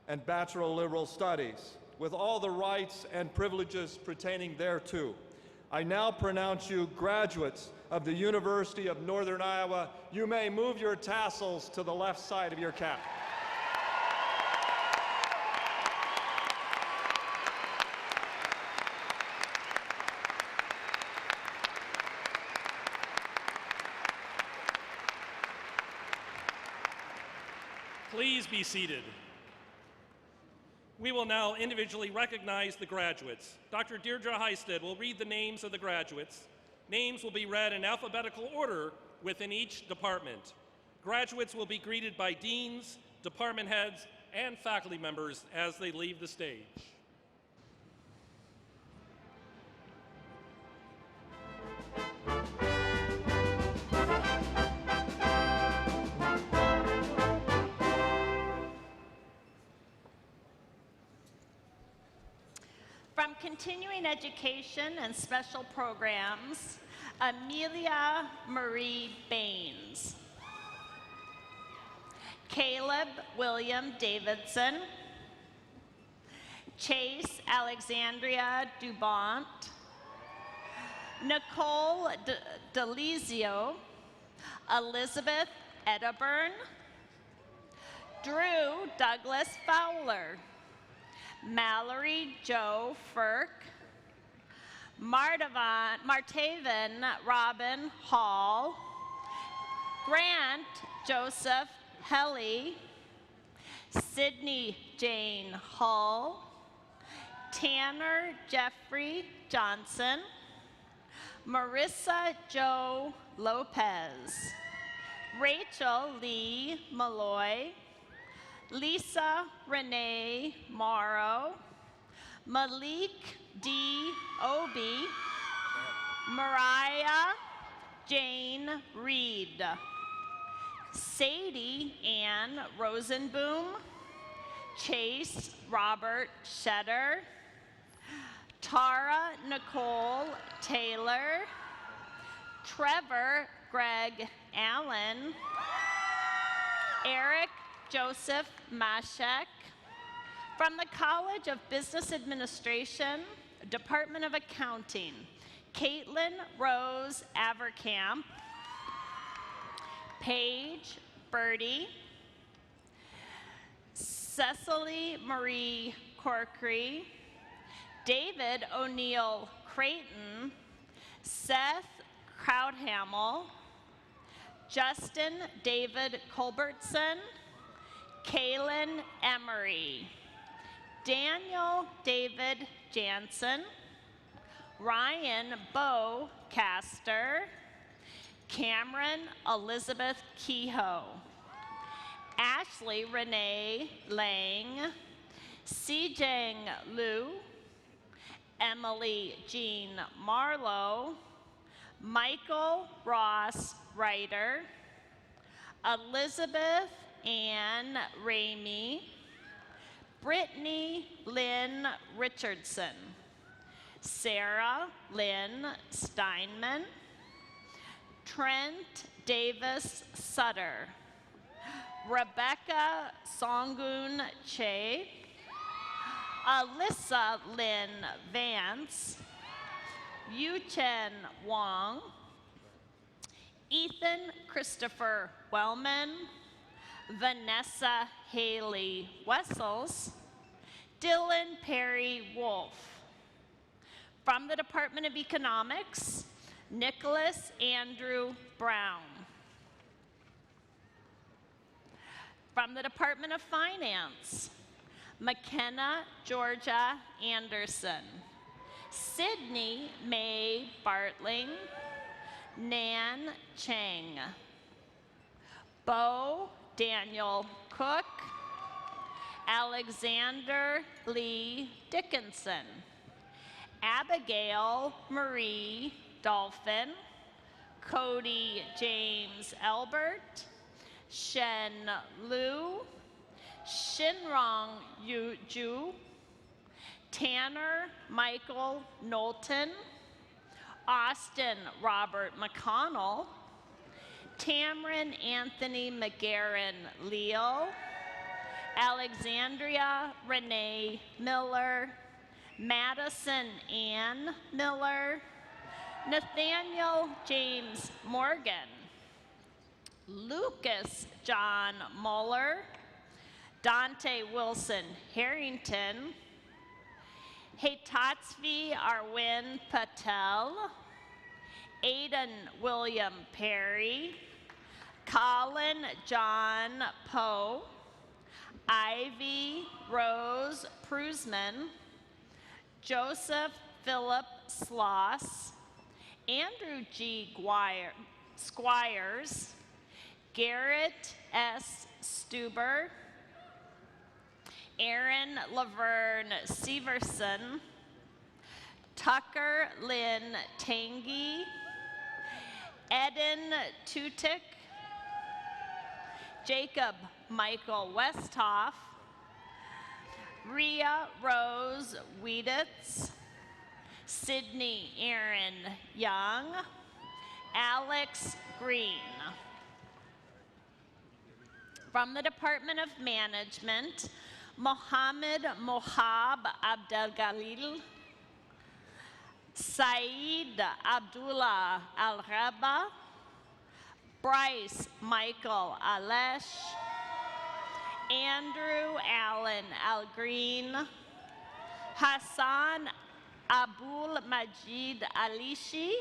and Bachelor of Liberal Studies, with all the rights and privileges pertaining thereto. I now pronounce you graduates of the University of Northern Iowa. You may move your tassels to the left side of your cap. Please be seated. We will now individually recognize the graduates. Dr. Deirdre Heisted will read the names of the graduates. Names will be read in alphabetical order within each department. Graduates will be greeted by deans, department heads, and faculty members as they leave the stage. From continuing education and special programs, Amelia Marie Baines. Caleb William Davidson. Chase Alexandria Dubont. Nicole Delizio. Elizabeth Edderburn. Drew Douglas Fowler. Mallory Jo Firk. Martavan Robin Hall. Grant Joseph Helly. Sydney Jane Hull. Tanner Jeffrey Johnson. Marissa Jo Lopez. Rachel Lee Malloy. Lisa Renee Morrow. Malik D. Obi. Mariah Jane Reed. Sadie Ann Rosenboom. Chase Robert Shetter. Tara Nicole Taylor. Trevor Greg Allen. Eric Joseph Mashek. From the College of Business Administration, Department of Accounting, Caitlin Rose Avercamp. Paige Birdie. Cecily Marie Corkery. David O'Neill Creighton. Seth Crowdhamel. Justin David Culbertson. Kaylin Emery. Daniel David Jansen. Ryan Bo Caster. Cameron Elizabeth Kehoe. Ashley Renee Lang. Sijang Liu. Emily Jean Marlowe. Michael Ross Ryder. Elizabeth Ann Ramey. Brittany Lynn Richardson. Sarah Lynn Steinman. Trent Davis Sutter. Rebecca Songun Che. Alyssa Lynn Vance. Yuchen Wong. Ethan Christopher Wellman. Vanessa Haley Wessels. Dylan Perry Wolf. From the Department of Economics, Nicholas Andrew Brown. From the Department of Finance, McKenna Georgia Anderson. Sydney Mae Bartling. Nan Chang. Bo Daniel Cook. Alexander Lee Dickinson. Abigail Marie Dolphin. Cody James Albert. Shen Liu. Shinrong Ju. Tanner Michael Knowlton. Austin Robert McConnell, Tamron Anthony McGarren Leal, Alexandria Renee Miller, Madison Ann Miller, Nathaniel James Morgan, Lucas John Muller, Dante Wilson Harrington, Hetatsvi Arwin Patel, Aidan William Perry, Colin John Poe, Ivy Rose Prusman, Joseph Philip Sloss, Andrew G. Squires, Garrett S. Stuber, Aaron Laverne Severson, Tucker Lynn Tangy, Eden Tutik, Jacob Michael Westhoff, Rhea Rose Wieditz, Sydney Aaron Young, Alex Green. From the Department of Management, Mohammed Mohab Abdelgalil, Saeed Abdullah Al-Raba, Bryce Michael Alesh, Andrew Allen Al-Green, Hassan Abul Majid Alishi,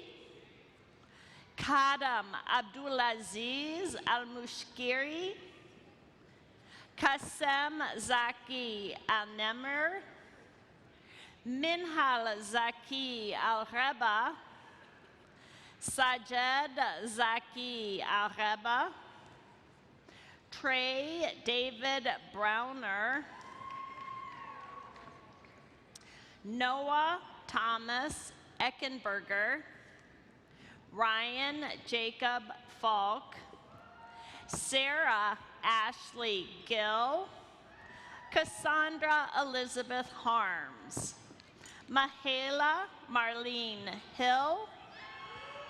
Kadam Abdulaziz Al-Mushkiri, Kasem Zaki Al-Nemr, Minhal Zaki Al-Reba, Sajed Zaki Al-Reba, Trey David Browner, Noah Thomas Eckenberger, Ryan Jacob Falk, Sarah Ashley Gill, Cassandra Elizabeth Harms, Mahela Marlene Hill,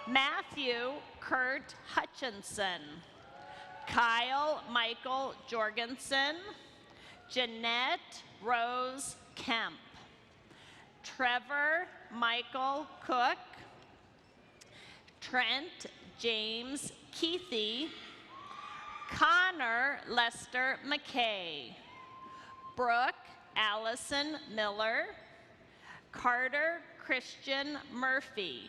Matthew Kurt Hutchinson, Kyle Michael Jorgensen, Jeanette Rose Kemp, Trevor Michael Cook, Trent James Keithy, Connor Lester McKay, Brooke Allison Miller, Carter Christian Murphy,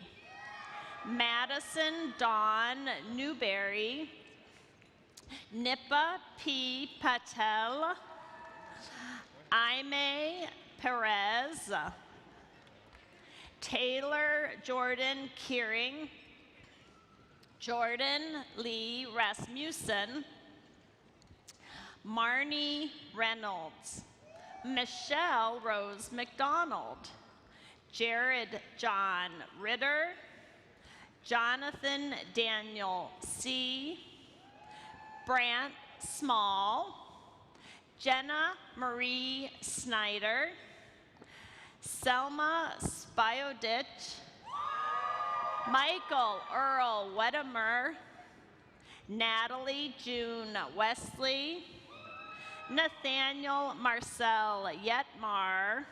Madison Dawn Newberry, Nipa P. Patel, Aime Perez, Taylor Jordan Kearing, Jordan Lee Rasmussen, Marnie Reynolds, Michelle Rose McDonald, Jared John Ritter, Jonathan Daniel C., Brant Small, Jenna Marie Snyder, Selma Spiodich, Michael Earl Wettimer, Natalie June Wesley, Nathaniel Marcel Yetmar,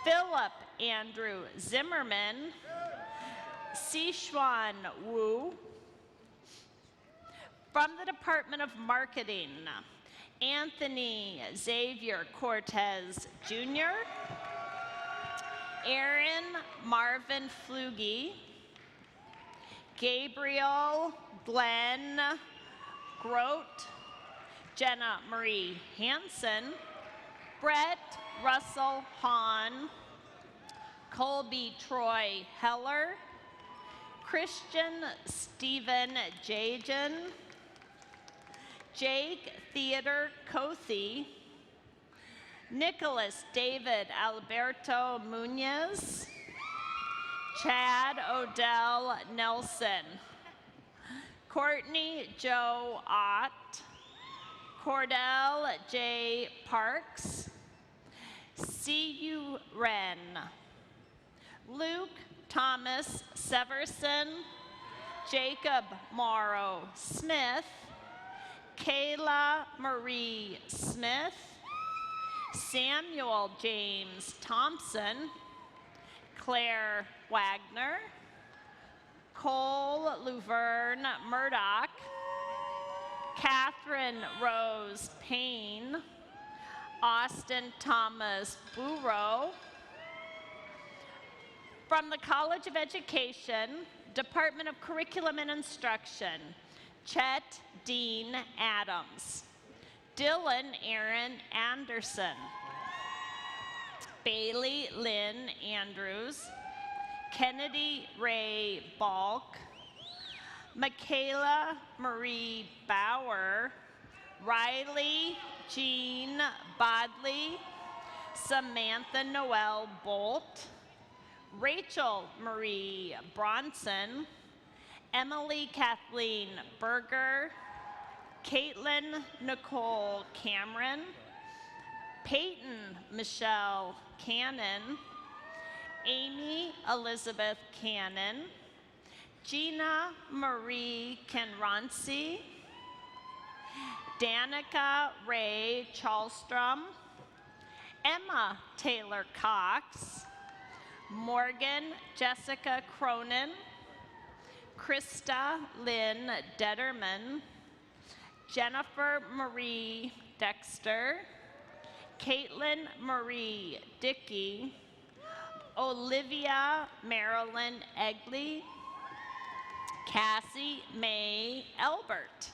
Philip Andrew Zimmerman, Sichuan Wu. From the Department of Marketing, Anthony Xavier Cortez Jr., Aaron Marvin Flugie, Gabriel Glenn Grote, Jenna Marie Hansen, Brett Russell Hahn, Colby Troy Heller, Christian Stephen Jajan, Jake Theodore Cothy, Nicholas David Alberto Munoz, Chad Odell Nelson, Courtney Joe Ott, Cordell J. Parks, C.U. Wren, Luke Thomas Severson, Jacob Morrow Smith, Kayla Marie Smith, Samuel James Thompson, Claire Wagner, Cole Luverne Murdoch, Catherine Rose Payne, Austin Thomas Burrow. From the College of Education, Department of Curriculum and Instruction, Chet Dean Adams, Dylan Aaron Anderson, Bailey Lynn Andrews, Kennedy Ray Balk, Michaela Marie Bauer, Riley Jean Bodley, Samantha Noel Bolt, Rachel Marie Bronson, Emily Kathleen Berger, Caitlin Nicole Cameron, Peyton Michelle Cannon, Amy Elizabeth Cannon, Gina Marie Kenronci, Danica Ray Charlstrom, Emma Taylor Cox, Morgan Jessica Cronin, Krista Lynn Detterman, Jennifer Marie Dexter, Caitlin Marie Dickey, Olivia Marilyn Egley, Cassie May Elbert,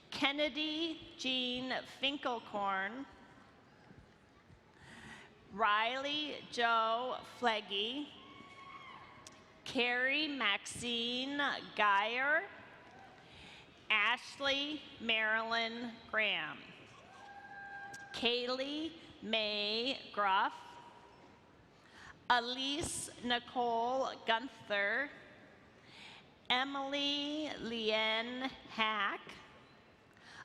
Kennedy Jean Finkelkorn, Riley Joe Fleggy, Carrie Maxine Geyer, Ashley Marilyn Graham, Kaylee May Gruff, Elise Nicole Gunther, Emily Leanne Hack,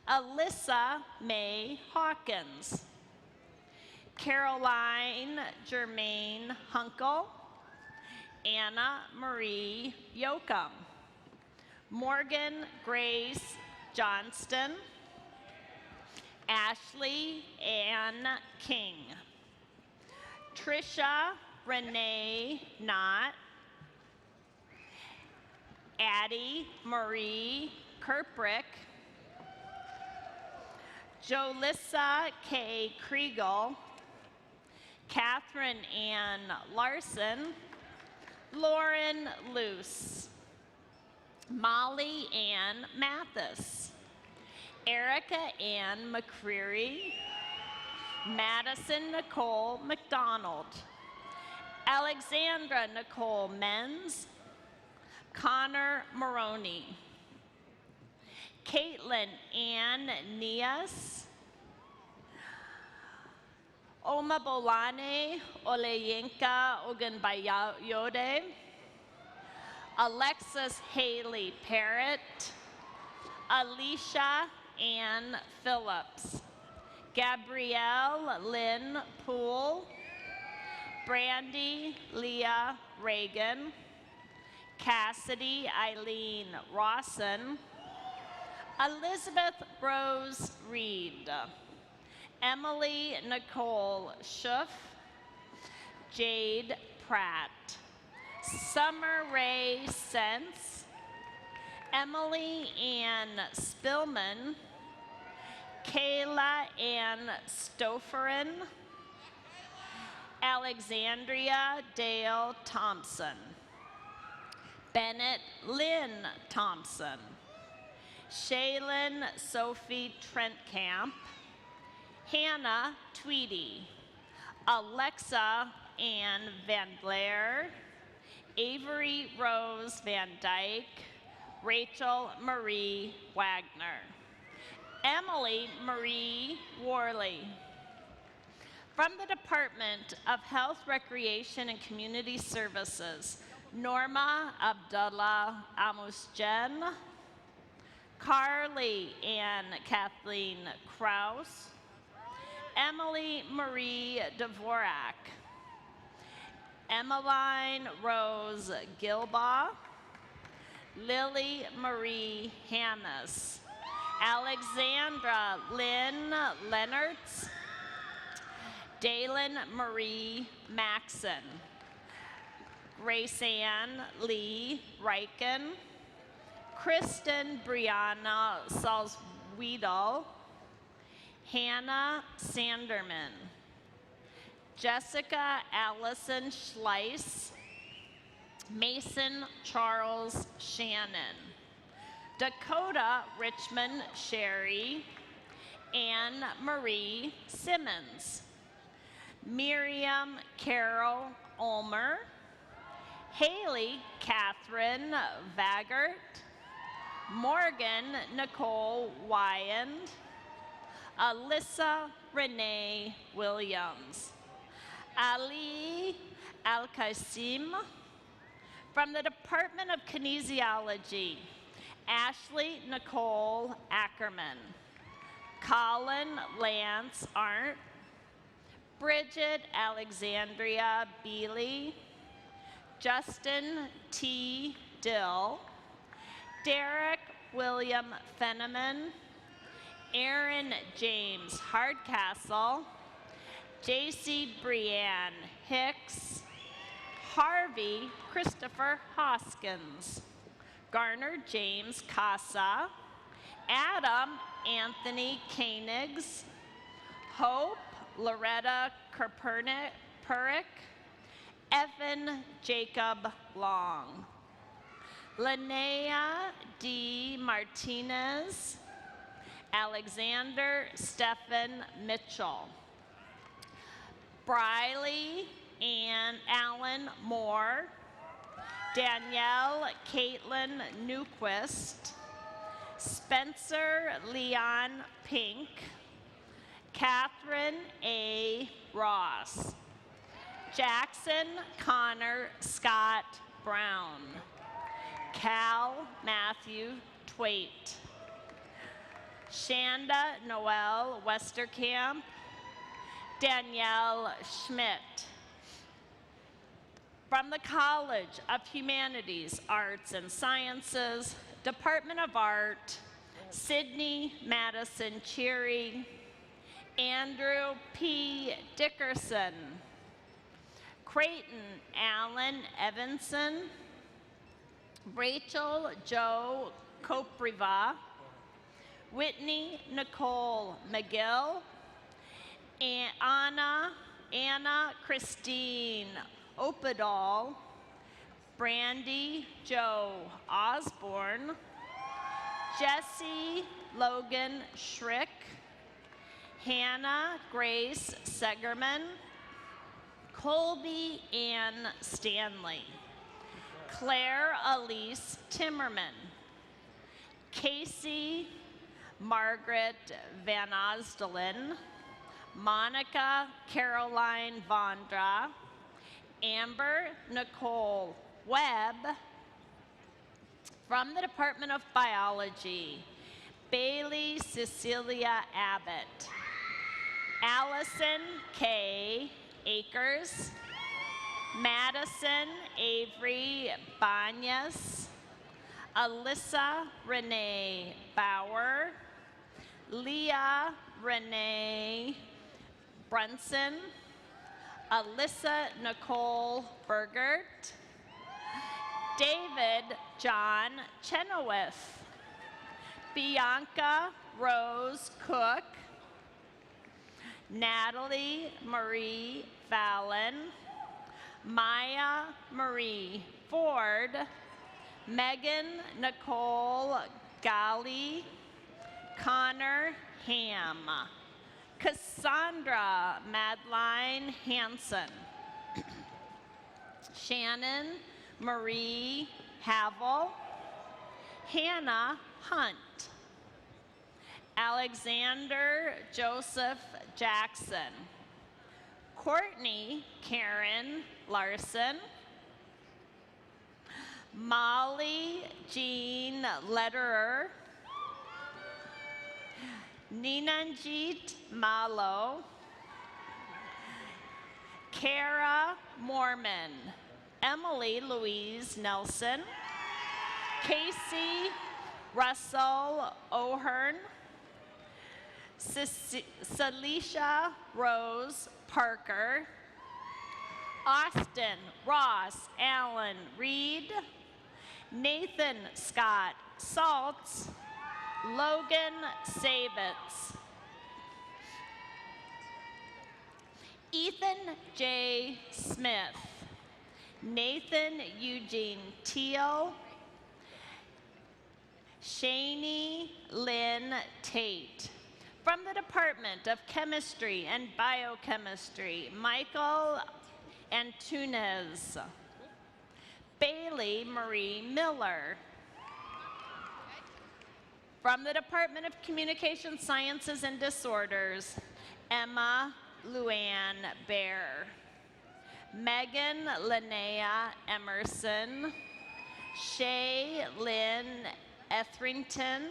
Alyssa May Hawkins, Caroline Germaine Hunkel, Anna Marie Yoakum, Morgan Grace Johnston, Ashley Ann King, Trisha Renee Knott, Addie Marie Kirprick, Jolissa K. Kriegel, Catherine Ann Larson, Lauren Luce, Molly Ann Mathis, Erica Ann McCreary, Madison Nicole McDonald, Alexandra Nicole Menz, Connor Maroney, Caitlin Ann Nias, Omabolane Oleyinka Ogunbayode, Alexis Haley Parrott, Alicia Ann Phillips, Gabrielle Lynn Poole, Brandy Leah Reagan, Cassidy Eileen Rawson, Elizabeth Rose Reed, Emily Nicole Schuff, Jade Pratt, Summer Ray Sense, Emily Ann Spillman, Kayla Ann Stoferin, Alexandria Dale Thompson, Bennett Lynn Thompson, Shaylin Sophie Trentcamp, Hannah Tweedy, Alexa Ann Van Blair, Avery Rose Van Dyke, Rachel Marie Wagner, Emily Marie Worley. From the Department of Health, Recreation, and Community Services, Norma Abdullah Amusjen, Carly Ann Kathleen Kraus, Emily Marie Dvorak, Emmeline Rose Gilbaugh, Lily Marie Hannes, Alexandra Lynn Lennertz, Dalen Marie Maxon, Grace Ann Lee Riken, Kristen Brianna Salzwiedel, Hannah Sanderman, Jessica Allison Schleiss, Mason Charles Shannon, Dakota Richmond Sherry, Anne Marie Simmons, Miriam Carol Ulmer, Haley Catherine Vagert, Morgan Nicole Wyand, Alyssa Renee Williams, Ali Al-Qasim. From the Department of Kinesiology, Ashley Nicole Ackerman, Colin Lance Arndt, Bridget Alexandria Beely, Justin T. Dill, Derek William Fenneman, Aaron James Hardcastle, J.C. Brianne Hicks, Harvey Christopher Hoskins, Garner James Casa, Adam Anthony Koenigs, Hope Loretta Purick, Evan Jacob Long, Linnea D. Martinez, Alexander Stephen Mitchell, Briley and Alan Moore, Danielle Caitlin Newquist, Spencer Leon Pink, Catherine A. Ross, Jackson Connor Scott Brown, Cal Matthew Twait, Shanda Noel Westerkamp, Danielle Schmidt. From the College of Humanities, Arts and Sciences, Department of Art, Sydney Madison Cheery, Andrew P. Dickerson, Creighton Allen Evanson, Rachel Jo Kopriva, Whitney Nicole McGill, and Anna Christine Opedal, Brandy Jo Osborne, Jesse Logan Schrick, Hannah Grace Segerman, Colby Ann Stanley, Claire Elise Timmerman, Casey Margaret Van Osdelen, Monica Caroline Vondra, Amber Nicole Webb. From the Department of Biology, Bailey Cecilia Abbott, Allison K. Akers, Madison Avery Banyas, Alyssa Renee Bauer, Leah Renee Brunson, Alyssa Nicole Bergert, David John Chenoweth, Bianca Rose Cook, Natalie Marie Fallon, Maya Marie Ford, Megan Nicole Gali, Connor Ham, Cassandra Madeline Hansen, Shannon Marie Havel, Hannah Hunt, Alexander Joseph Jackson, Courtney Karen Larson, Molly Jean Lederer, Ninanjit Malo, Kara Mormon, Emily Louise Nelson, Casey Russell O'Hearn, Celicia Rose Parker, Austin Ross Allen Reed, Nathan Scott Saltz, Logan Savitz, Ethan J. Smith, Nathan Eugene Teal, Shani Lynn Tate. From the Department of Chemistry and Biochemistry, Michael Antunes, Bailey Marie Miller. From the Department of Communication Sciences and Disorders, Emma Luann Bear, Megan Linnea Emerson, Shay Lynn Etherington,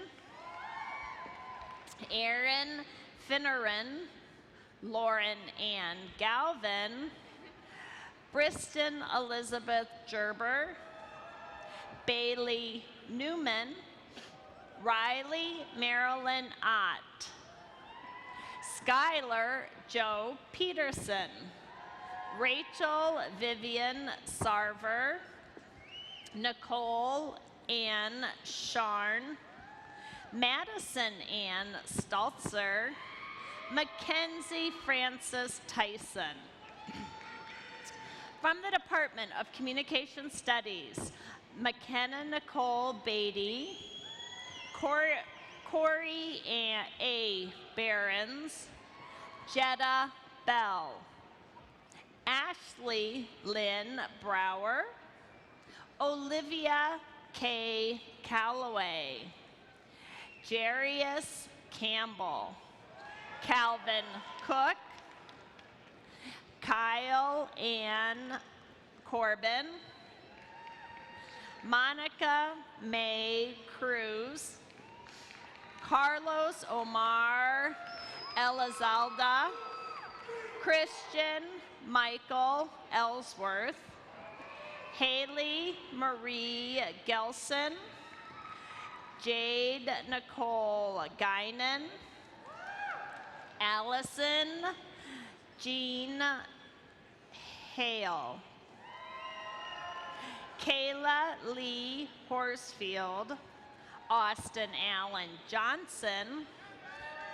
Erin Finneran, Lauren Ann Galvin, Briston Elizabeth Gerber, Bailey Newman, Riley Marilyn Ott, Skylar Joe Peterson, Rachel Vivian Sarver, Nicole Ann Sharn, Madison Ann Staltzer, Mackenzie Frances Tyson. From the Department of Communication Studies, McKenna Nicole Beatty, Corey A. Behrens, Jetta Bell, Ashley Lynn Brower, Olivia K. Calloway, Jarius Campbell, Calvin Cook, Kyle Ann Corbin, Monica May Cruz, Carlos Omar Elizalda, Christian Michael Ellsworth, Haley Marie Gelson, Jade Nicole Guinan, Allison Jean Hale, Kayla Lee Horsfield, Austin Allen Johnson,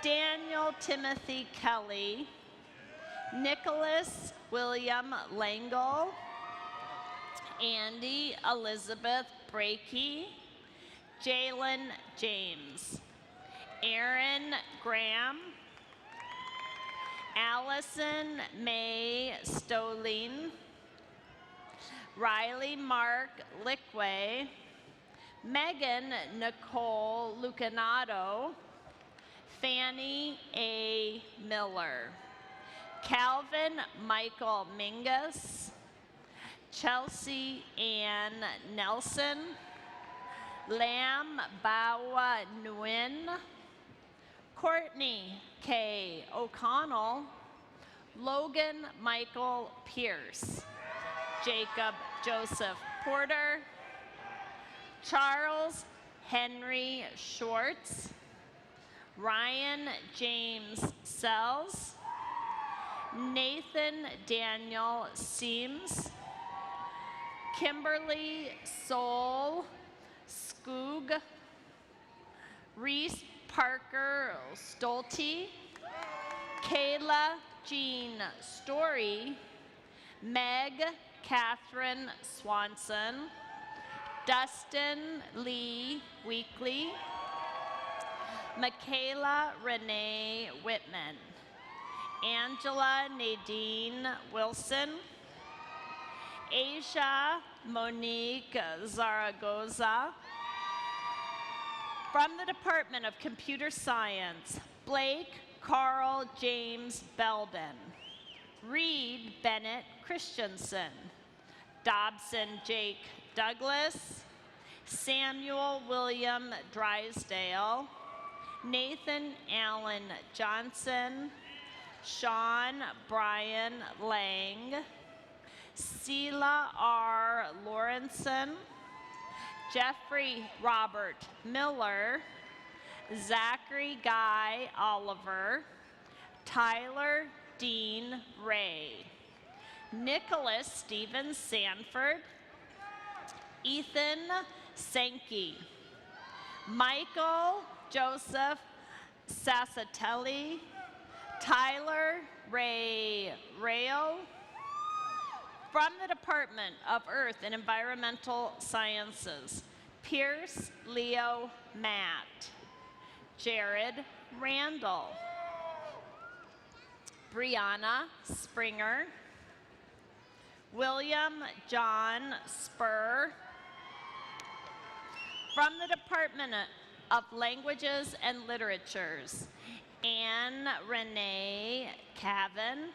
Daniel Timothy Kelly, Nicholas William Langle, Andy Elizabeth Brakey, Jalen James, Aaron Graham, Allison May Stoline, Riley Mark Lickway, Megan Nicole Lucanato, Fanny A. Miller, Calvin Michael Mingus, Chelsea Ann Nelson, Lam Bawa Nguyen, Courtney K. O'Connell, Logan Michael Pierce, Jacob Joseph Porter, Charles Henry Schwartz, Ryan James Sells, Nathan Daniel Seams, Kimberly Soul Skoog, Reese Parker Stolte, Kayla Jean Story, Meg Catherine Swanson, Dustin Lee Weekly, Michaela Renee Whitman, Angela Nadine Wilson, Asia Monique Zaragoza. From the Department of Computer Science, Blake Carl James Belbin, Reed Bennett Christensen, Dobson Jake Douglas, Samuel William Drysdale, Nathan Allen Johnson, Sean Brian Lang, Sela R. Lawrenson, Jeffrey Robert Miller, Zachary Guy Oliver, Tyler Dean Ray, Nicholas Stephen Sanford, Ethan Sankey, Michael Joseph Sassatelli, Tyler Ray Rayo. From the Department of Earth and Environmental Sciences, Pierce Leo Matt, Jared Randall, Brianna Springer, William John Spur. From the Department of Languages and Literatures, Anne Renee Cavan,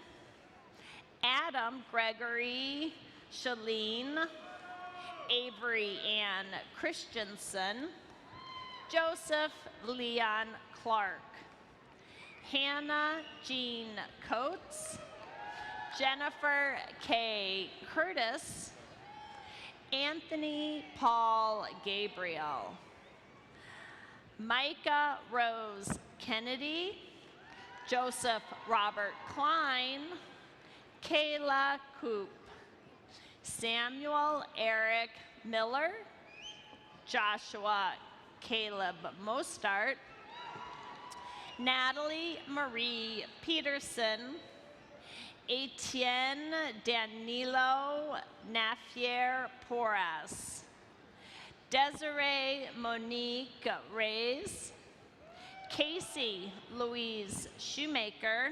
Adam Gregory Shalene, Avery Ann Christensen, Joseph Leon Clark, Hannah Jean Coates, Jennifer K. Curtis, Anthony Paul Gabriel, Micah Rose Kennedy, Joseph Robert Klein, Kayla Coop, Samuel Eric Miller, Joshua Caleb Mostart, Natalie Marie Peterson, Etienne Danilo Nafier Porras, Desiree Monique Reyes, Casey Louise Shoemaker,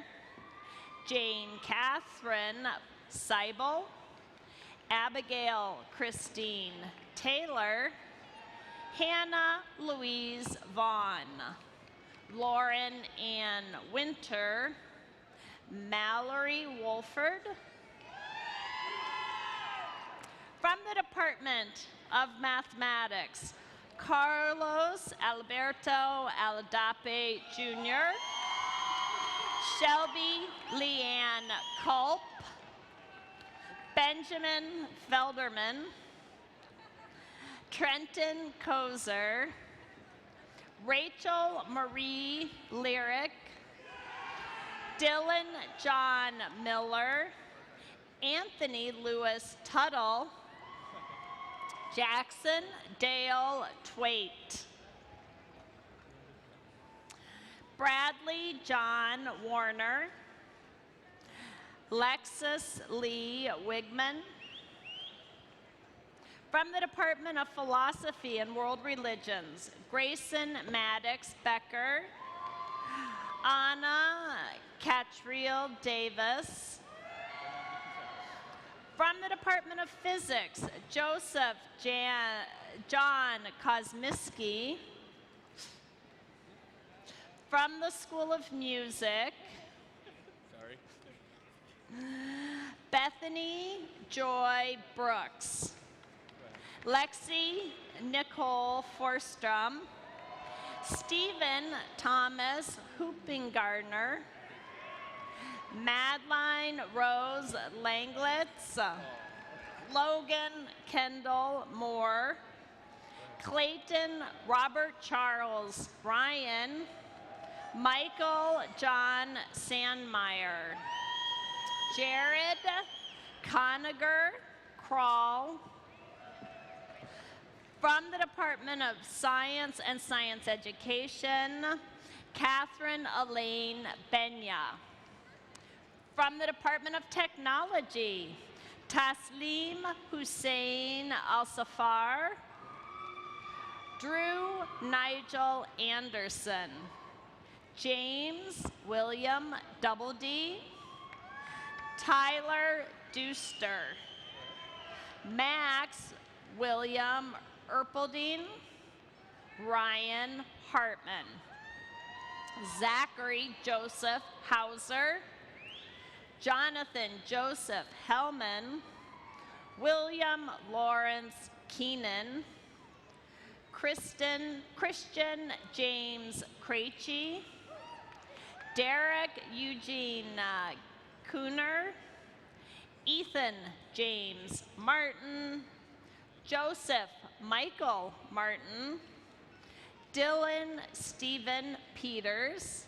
Jane Catherine Seibel, Abigail Christine Taylor, Hannah Louise Vaughn, Lauren Ann Winter, Mallory Wolford. From the Department of Mathematics, Carlos Alberto Aldape Jr., Shelby Leanne Culp, Benjamin Felderman, Trenton Kozer, Rachel Marie Lyric, Dylan John Miller, Anthony Lewis Tuttle, Jackson Dale Twait, Bradley John Warner, Lexus Lee Wigman. From the Department of Philosophy and World Religions, Grayson Maddox Becker, Anna Catriel Davis. From the Department of Physics, Joseph John Kosmiski. From the School of Music, Bethany Joy Brooks, Lexi Nicole Forstrom, Stephen Thomas Hoopingardner, Madeline Rose Langlitz, Logan Kendall Moore, Clayton Robert Charles Bryan, Michael John Sandmeyer, Jared Conager Crawl. From the Department of Science and Science Education, Catherine Elaine Benya. From the Department of Technology, Taslim Hussein Al-Safar, Drew Nigel Anderson, James William Doubledy, Tyler Deuster, Max William Erpeldine, Ryan Hartman, Zachary Joseph Hauser, Jonathan Joseph Hellman, William Lawrence Keenan, Christian James Krejci, Derek Eugene Cooner, Ethan James Martin, Joseph Michael Martin, Dylan Stephen Peters,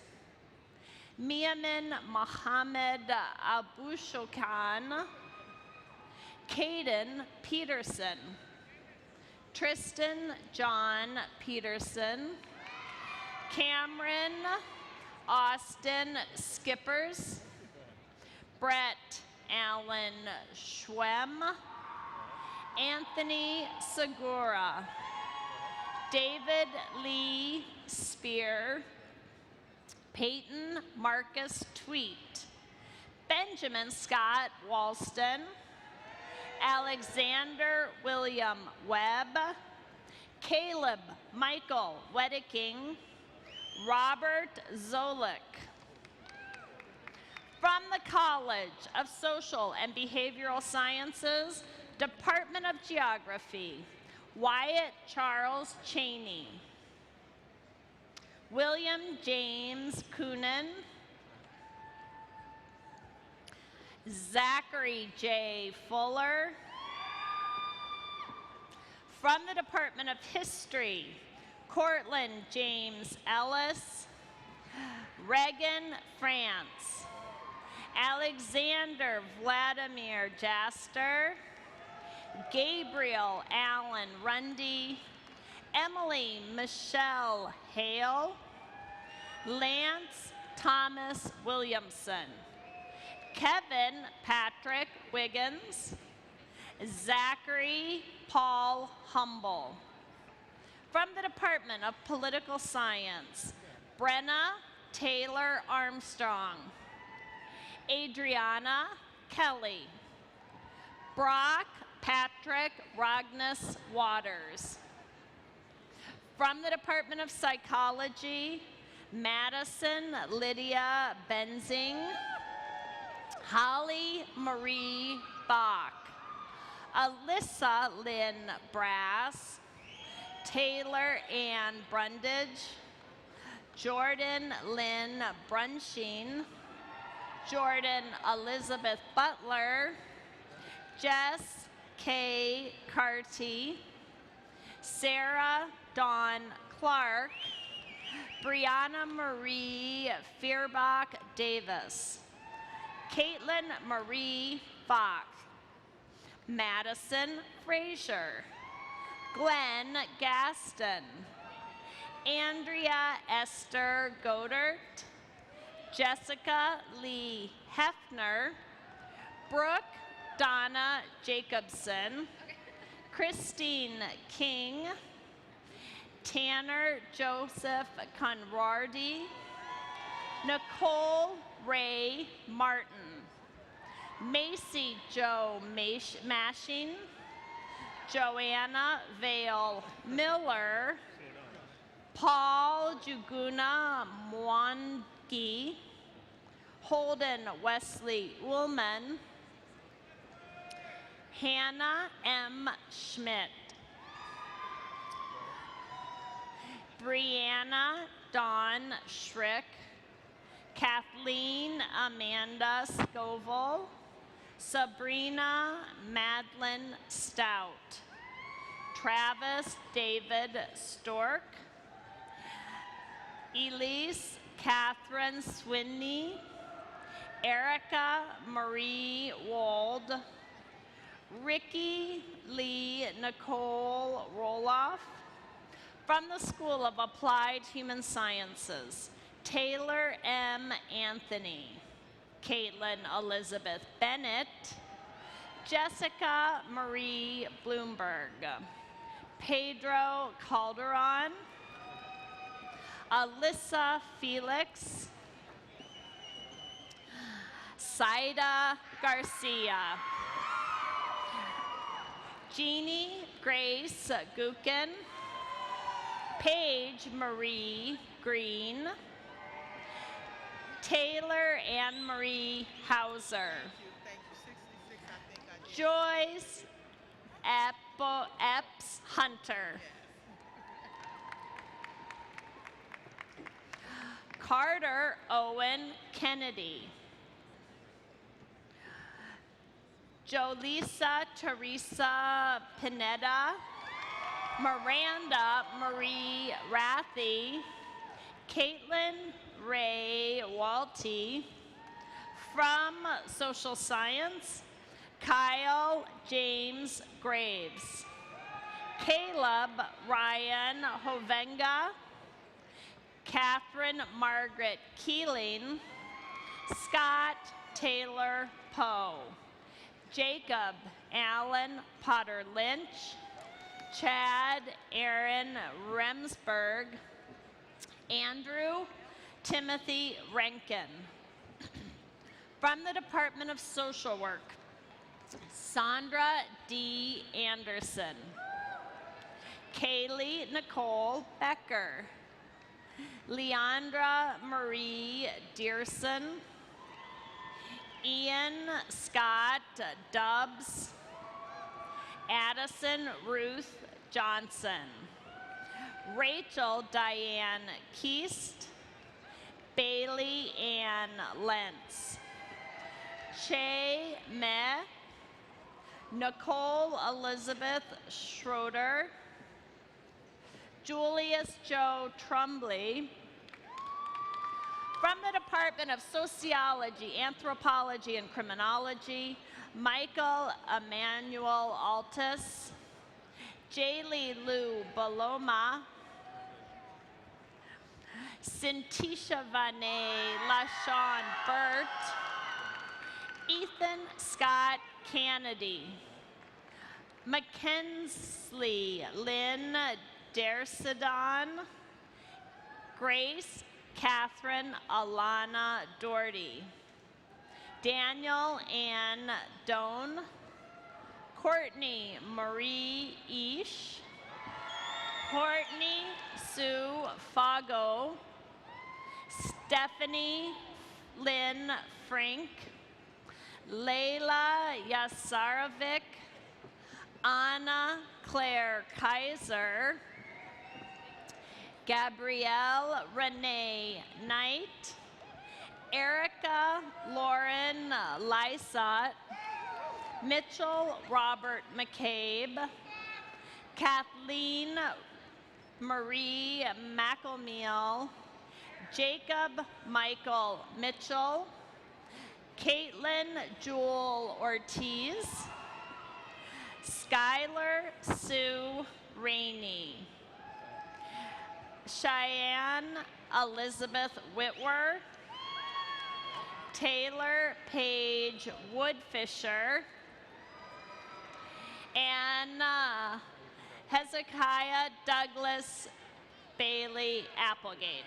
Miamin Mohammed Abushokan, Caden Peterson, Tristan John Peterson, Cameron Austin Skippers, Brett Allen Schwem, Anthony Segura, David Lee Spear, Peyton Marcus Tweet, Benjamin Scott Walston, Alexander William Webb, Caleb Michael Wedeking, Robert Zolik. From the College of Social and Behavioral Sciences, Department of Geography, Wyatt Charles Cheney, William James Coonan, Zachary J. Fuller. From the Department of History, Cortland James Ellis, Regan France, Alexander Vladimir Jaster, Gabriel Allen Rundy, Emily Michelle Hale, Lance Thomas Williamson, Kevin Patrick Wiggins, Zachary Paul Humble. From the Department of Political Science, Brenna Taylor Armstrong, Adriana Kelly, Brock Patrick Rognus Waters. From the Department of Psychology, Madison Lydia Benzing, Holly Marie Bach, Alyssa Lynn Brass, Taylor Ann Brundage, Jordan Lynn Brunsheen, Jordan Elizabeth Butler, Jess K. Carty, Sarah Dawn Clark, Brianna Marie Fierbach Davis, Caitlin Marie Bach, Madison Frazier, Glenn Gaston, Andrea Esther Godert, Jessica Lee Hefner, Brooke Donna Jacobson, Christine King, Tanner Joseph Conrardi, Nicole Ray Martin, Macy Jo Mashing, Joanna Vale Miller, Paul Juguna Mwangi, Holden Wesley Ullman, Hannah M. Schmidt, Brianna Dawn Schrick, Kathleen Amanda Scoville, Sabrina Madeline Stout, Travis David Stork, Elise Catherine Swinney, Erica Marie Wold, Ricky Lee Nicole Roloff. From the School of Applied Human Sciences, Taylor M. Anthony, Caitlin Elizabeth Bennett, Jessica Marie Bloomberg, Pedro Calderon, Alyssa Felix, Saida Garcia, Jeannie Grace Gukin, Paige Marie Green, Taylor Ann Marie Hauser, Joyce Epps Hunter, Carter Owen Kennedy. Jolisa Teresa Pineda. Miranda Marie Rathy. Caitlin Ray Walty. From Social Science, Kyle James Graves. Caleb Ryan Hovenga. Catherine Margaret Keeling. Scott Taylor Poe. Jacob Allen Potter Lynch. Chad Aaron Remsburg. Andrew Timothy Rankin. From the Department of Social Work, Sandra D. Anderson. Kaylee Nicole Becker. Leandra Marie Dearson. Ian Scott Dubbs. Addison Ruth Johnson. Rachel Diane Keast. Bailey Ann Lentz. Che Meh. Nicole Elizabeth Schroeder. Julius Joe Trumbley. From the Department of Sociology, Anthropology, and Criminology, Michael Emmanuel Altus. Jaylee Lou Baloma. Cintisha Vane LaShawn Burt. Ethan Scott Kennedy. Mackensley Lynn Dersidon. Grace Catherine Alana Doherty. Daniel Ann Doan. Courtney Marie Ish. Courtney Sue Fago. Stephanie Lynn Frank. Layla Yasarovic. Anna Claire Kaiser. Gabrielle Renee Knight. Erica Lauren Lysott. Mitchell Robert McCabe. Kathleen Marie McElmeal. Jacob Michael Mitchell. Caitlin Jewel Ortiz. Skylar Sue Rainey. Cheyenne Elizabeth Whitwer. Taylor Page Woodfisher. And Hezekiah Douglas Bailey Applegate.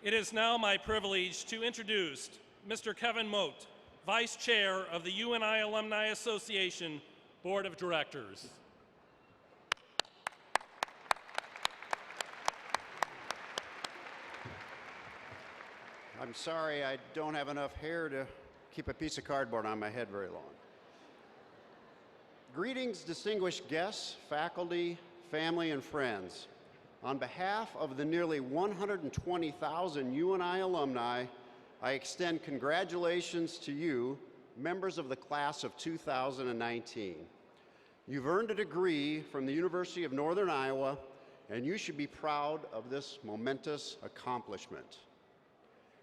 It is now my privilege to introduce Mr. Kevin Moat, Vice Chair of the UNI Alumni Association Board of Directors. I'm sorry I don't have enough hair to keep a piece of cardboard on my head very long. Greetings, distinguished guests, faculty, family, and friends. On behalf of the nearly 120,000 UNI alumni, I extend congratulations to you, members of the class of 2019. You've earned a degree from the University of Northern Iowa, and you should be proud of this momentous accomplishment.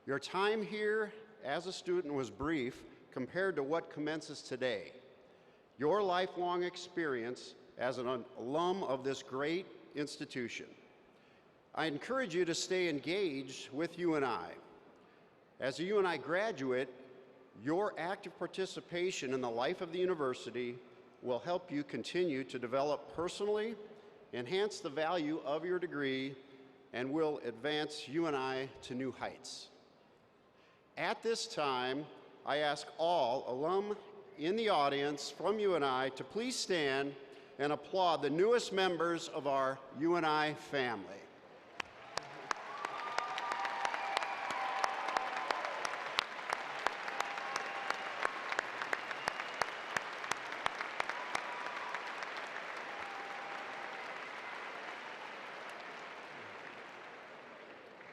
Your time here as a student was brief compared to what commences today. Your lifelong experience as an alum of this great institution. I encourage you to stay engaged with UNI. As a UNI graduate, your active participation in the life of the university will help you continue to develop personally, enhance the value of your degree, and will advance UNI to new heights. At this time, I ask all alum in the audience from UNI to please stand and applaud the newest members of our UNI family.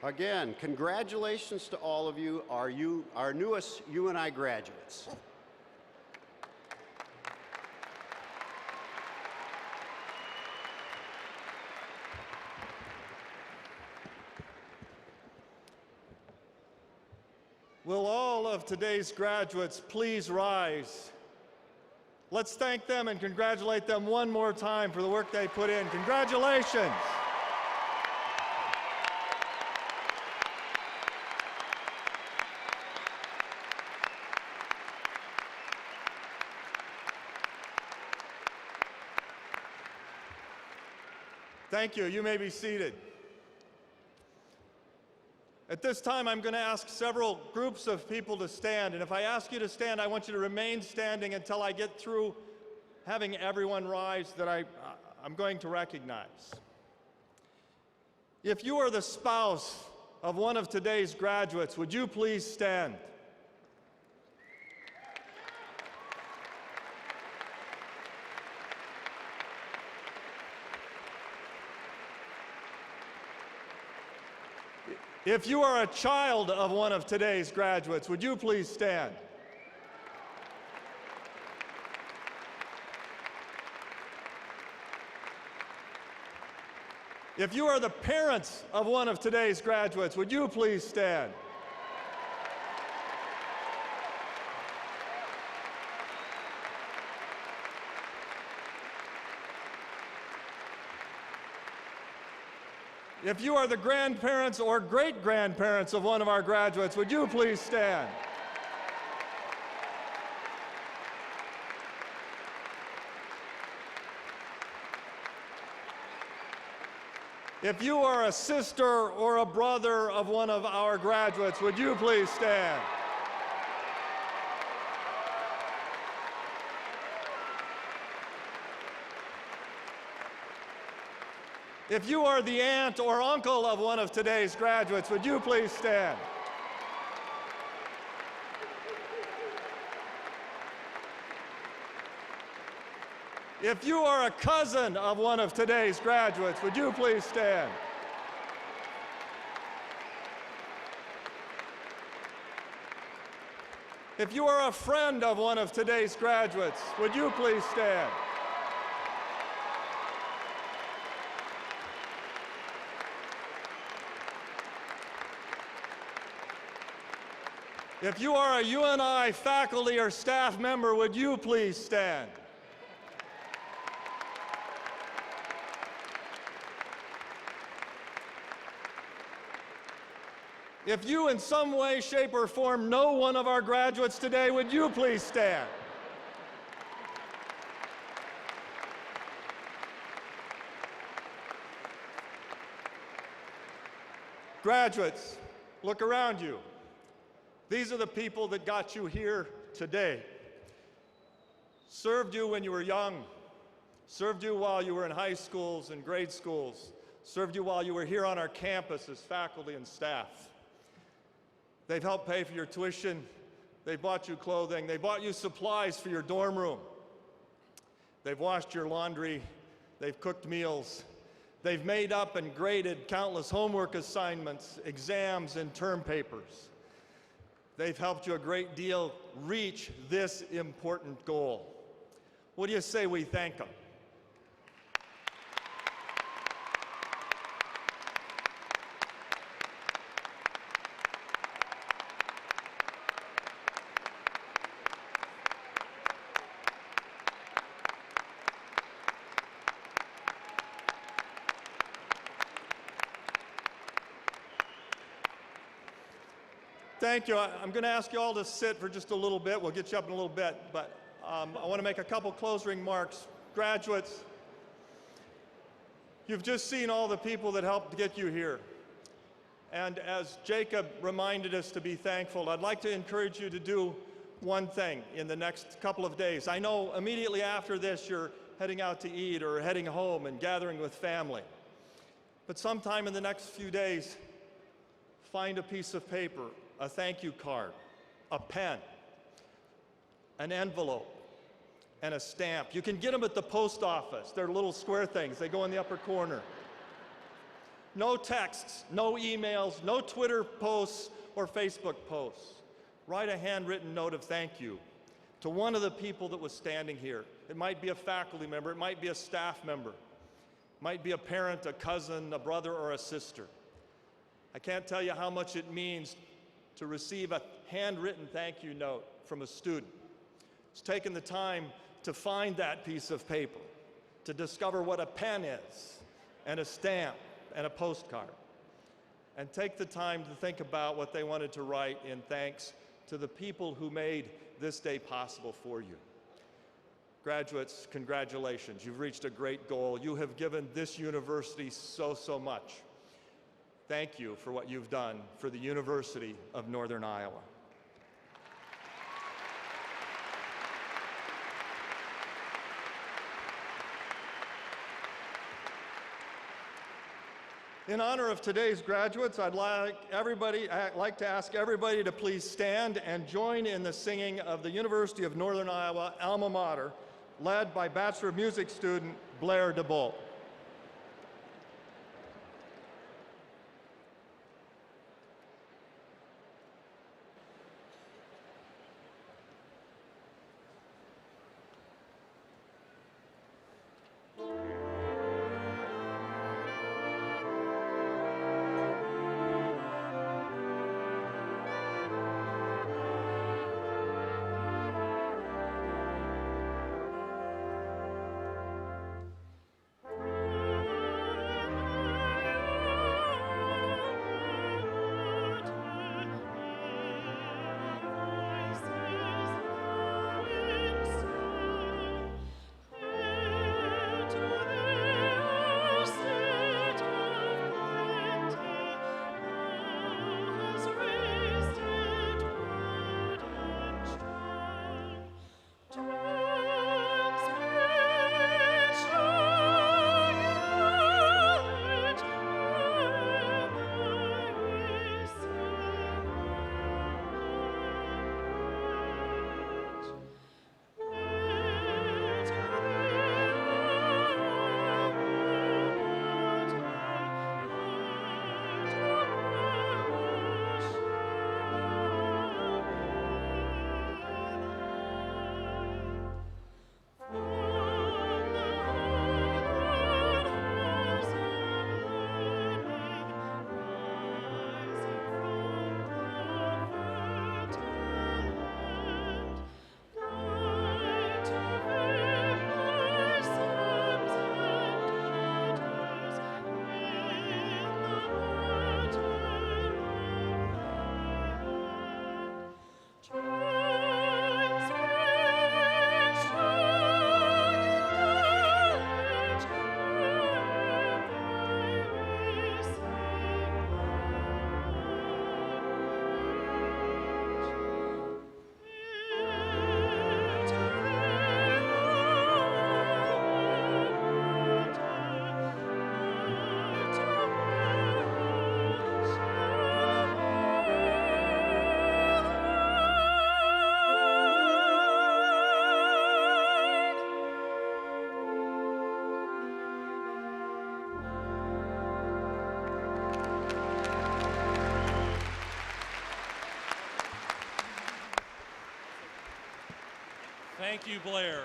Again, congratulations to all of you, our newest UNI graduates. Will all of today's graduates please rise? Let's thank them and congratulate them one more time for the work they put in. Congratulations! Thank you. You may be seated. At this time, I'm going to ask several groups of people to stand. And if I ask you to stand, I want you to remain standing until I get through having everyone rise that I'm going to recognize. If you are the spouse of one of today's graduates, would you please stand? If you are a child of one of today's graduates, would you please stand? If you are the parents of one of today's graduates, would you please stand? If you are the grandparents or great-grandparents of one of our graduates, would you please stand? If you are a sister or a brother of one of our graduates, would you please stand? If you are the aunt or uncle of one of today's graduates, would you please stand? If you are a cousin of one of today's graduates, would you please stand? If you are a friend of one of today's graduates, would you please stand? If you are a UNI faculty or staff member, would you please stand? If you in some way, shape, or form know one of our graduates today, would you please stand? Graduates, look around you. These are the people that got you here today. Served you when you were young, served you while you were in high schools and grade schools, served you while you were here on our campus as faculty and staff. They've helped pay for your tuition, they bought you clothing, they bought you supplies for your dorm room. They've washed your laundry, they've cooked meals, they've made up and graded countless homework assignments, exams, and term papers. They've helped you a great deal reach this important goal. What do you say we thank them? Thank you. I'm going to ask you all to sit for just a little bit. We'll get you up in a little bit, but I want to make a couple closing remarks. Graduates, you've just seen all the people that helped to get you here. And as Jacob reminded us to be thankful, I'd like to encourage you to do one thing in the next couple of days. I know immediately after this you're heading out to eat or heading home and gathering with family. But sometime in the next few days, find a piece of paper, a thank you card, a pen, an envelope, and a stamp. You can get them at the post office. They're little square things. They go in the upper corner. No texts, no emails, no Twitter posts or Facebook posts. Write a handwritten note of thank you to one of the people that was standing here. It might be a faculty member, it might be a staff member, it might be a parent, a cousin, a brother, or a sister. I can't tell you how much it means to receive a handwritten thank you note from a student. It's taken the time to find that piece of paper, to discover what a pen is, and a stamp, and a postcard, and take the time to think about what they wanted to write in thanks to the people who made this day possible for you. Graduates, congratulations. You've reached a great goal. You have given this university so much. Thank you for what you've done for the University of Northern Iowa. In honor of today's graduates, I'd like to ask everybody to please stand and join in the singing of the University of Northern Iowa alma mater, led by Bachelor of Music student Blair DeBolt. Thank you, Blair.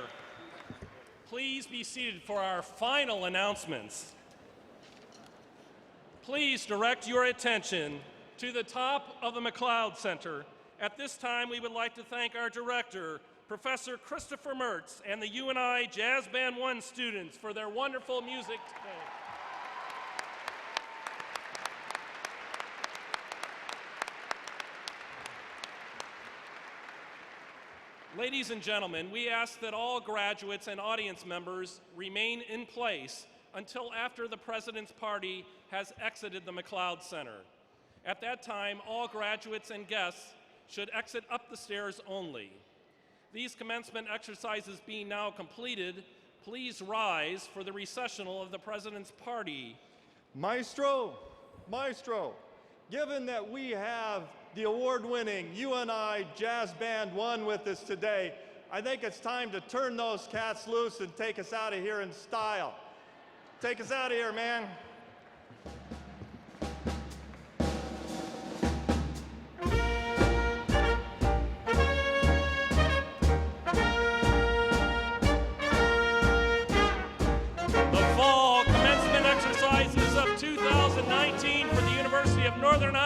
Please be seated for our final announcements. Please direct your attention to the top of the McLeod Center. At this time, we would like to thank our director, Professor Christopher Mertz, and the UNI Jazz Band 1 students for their wonderful music today. Ladies and gentlemen, we ask that all graduates and audience members remain in place until after the President's Party has exited the McLeod Center. At that time, all graduates and guests should exit up the stairs only. These commencement exercises being now completed, please rise for the recessional of the President's Party. Maestro, given that we have the award-winning UNI Jazz Band 1 with us today, I think it's time to turn those cats loose and take us out of here in style. Take us out of here, man. The Fall Commencement Exercises of 2019 for the University of Northern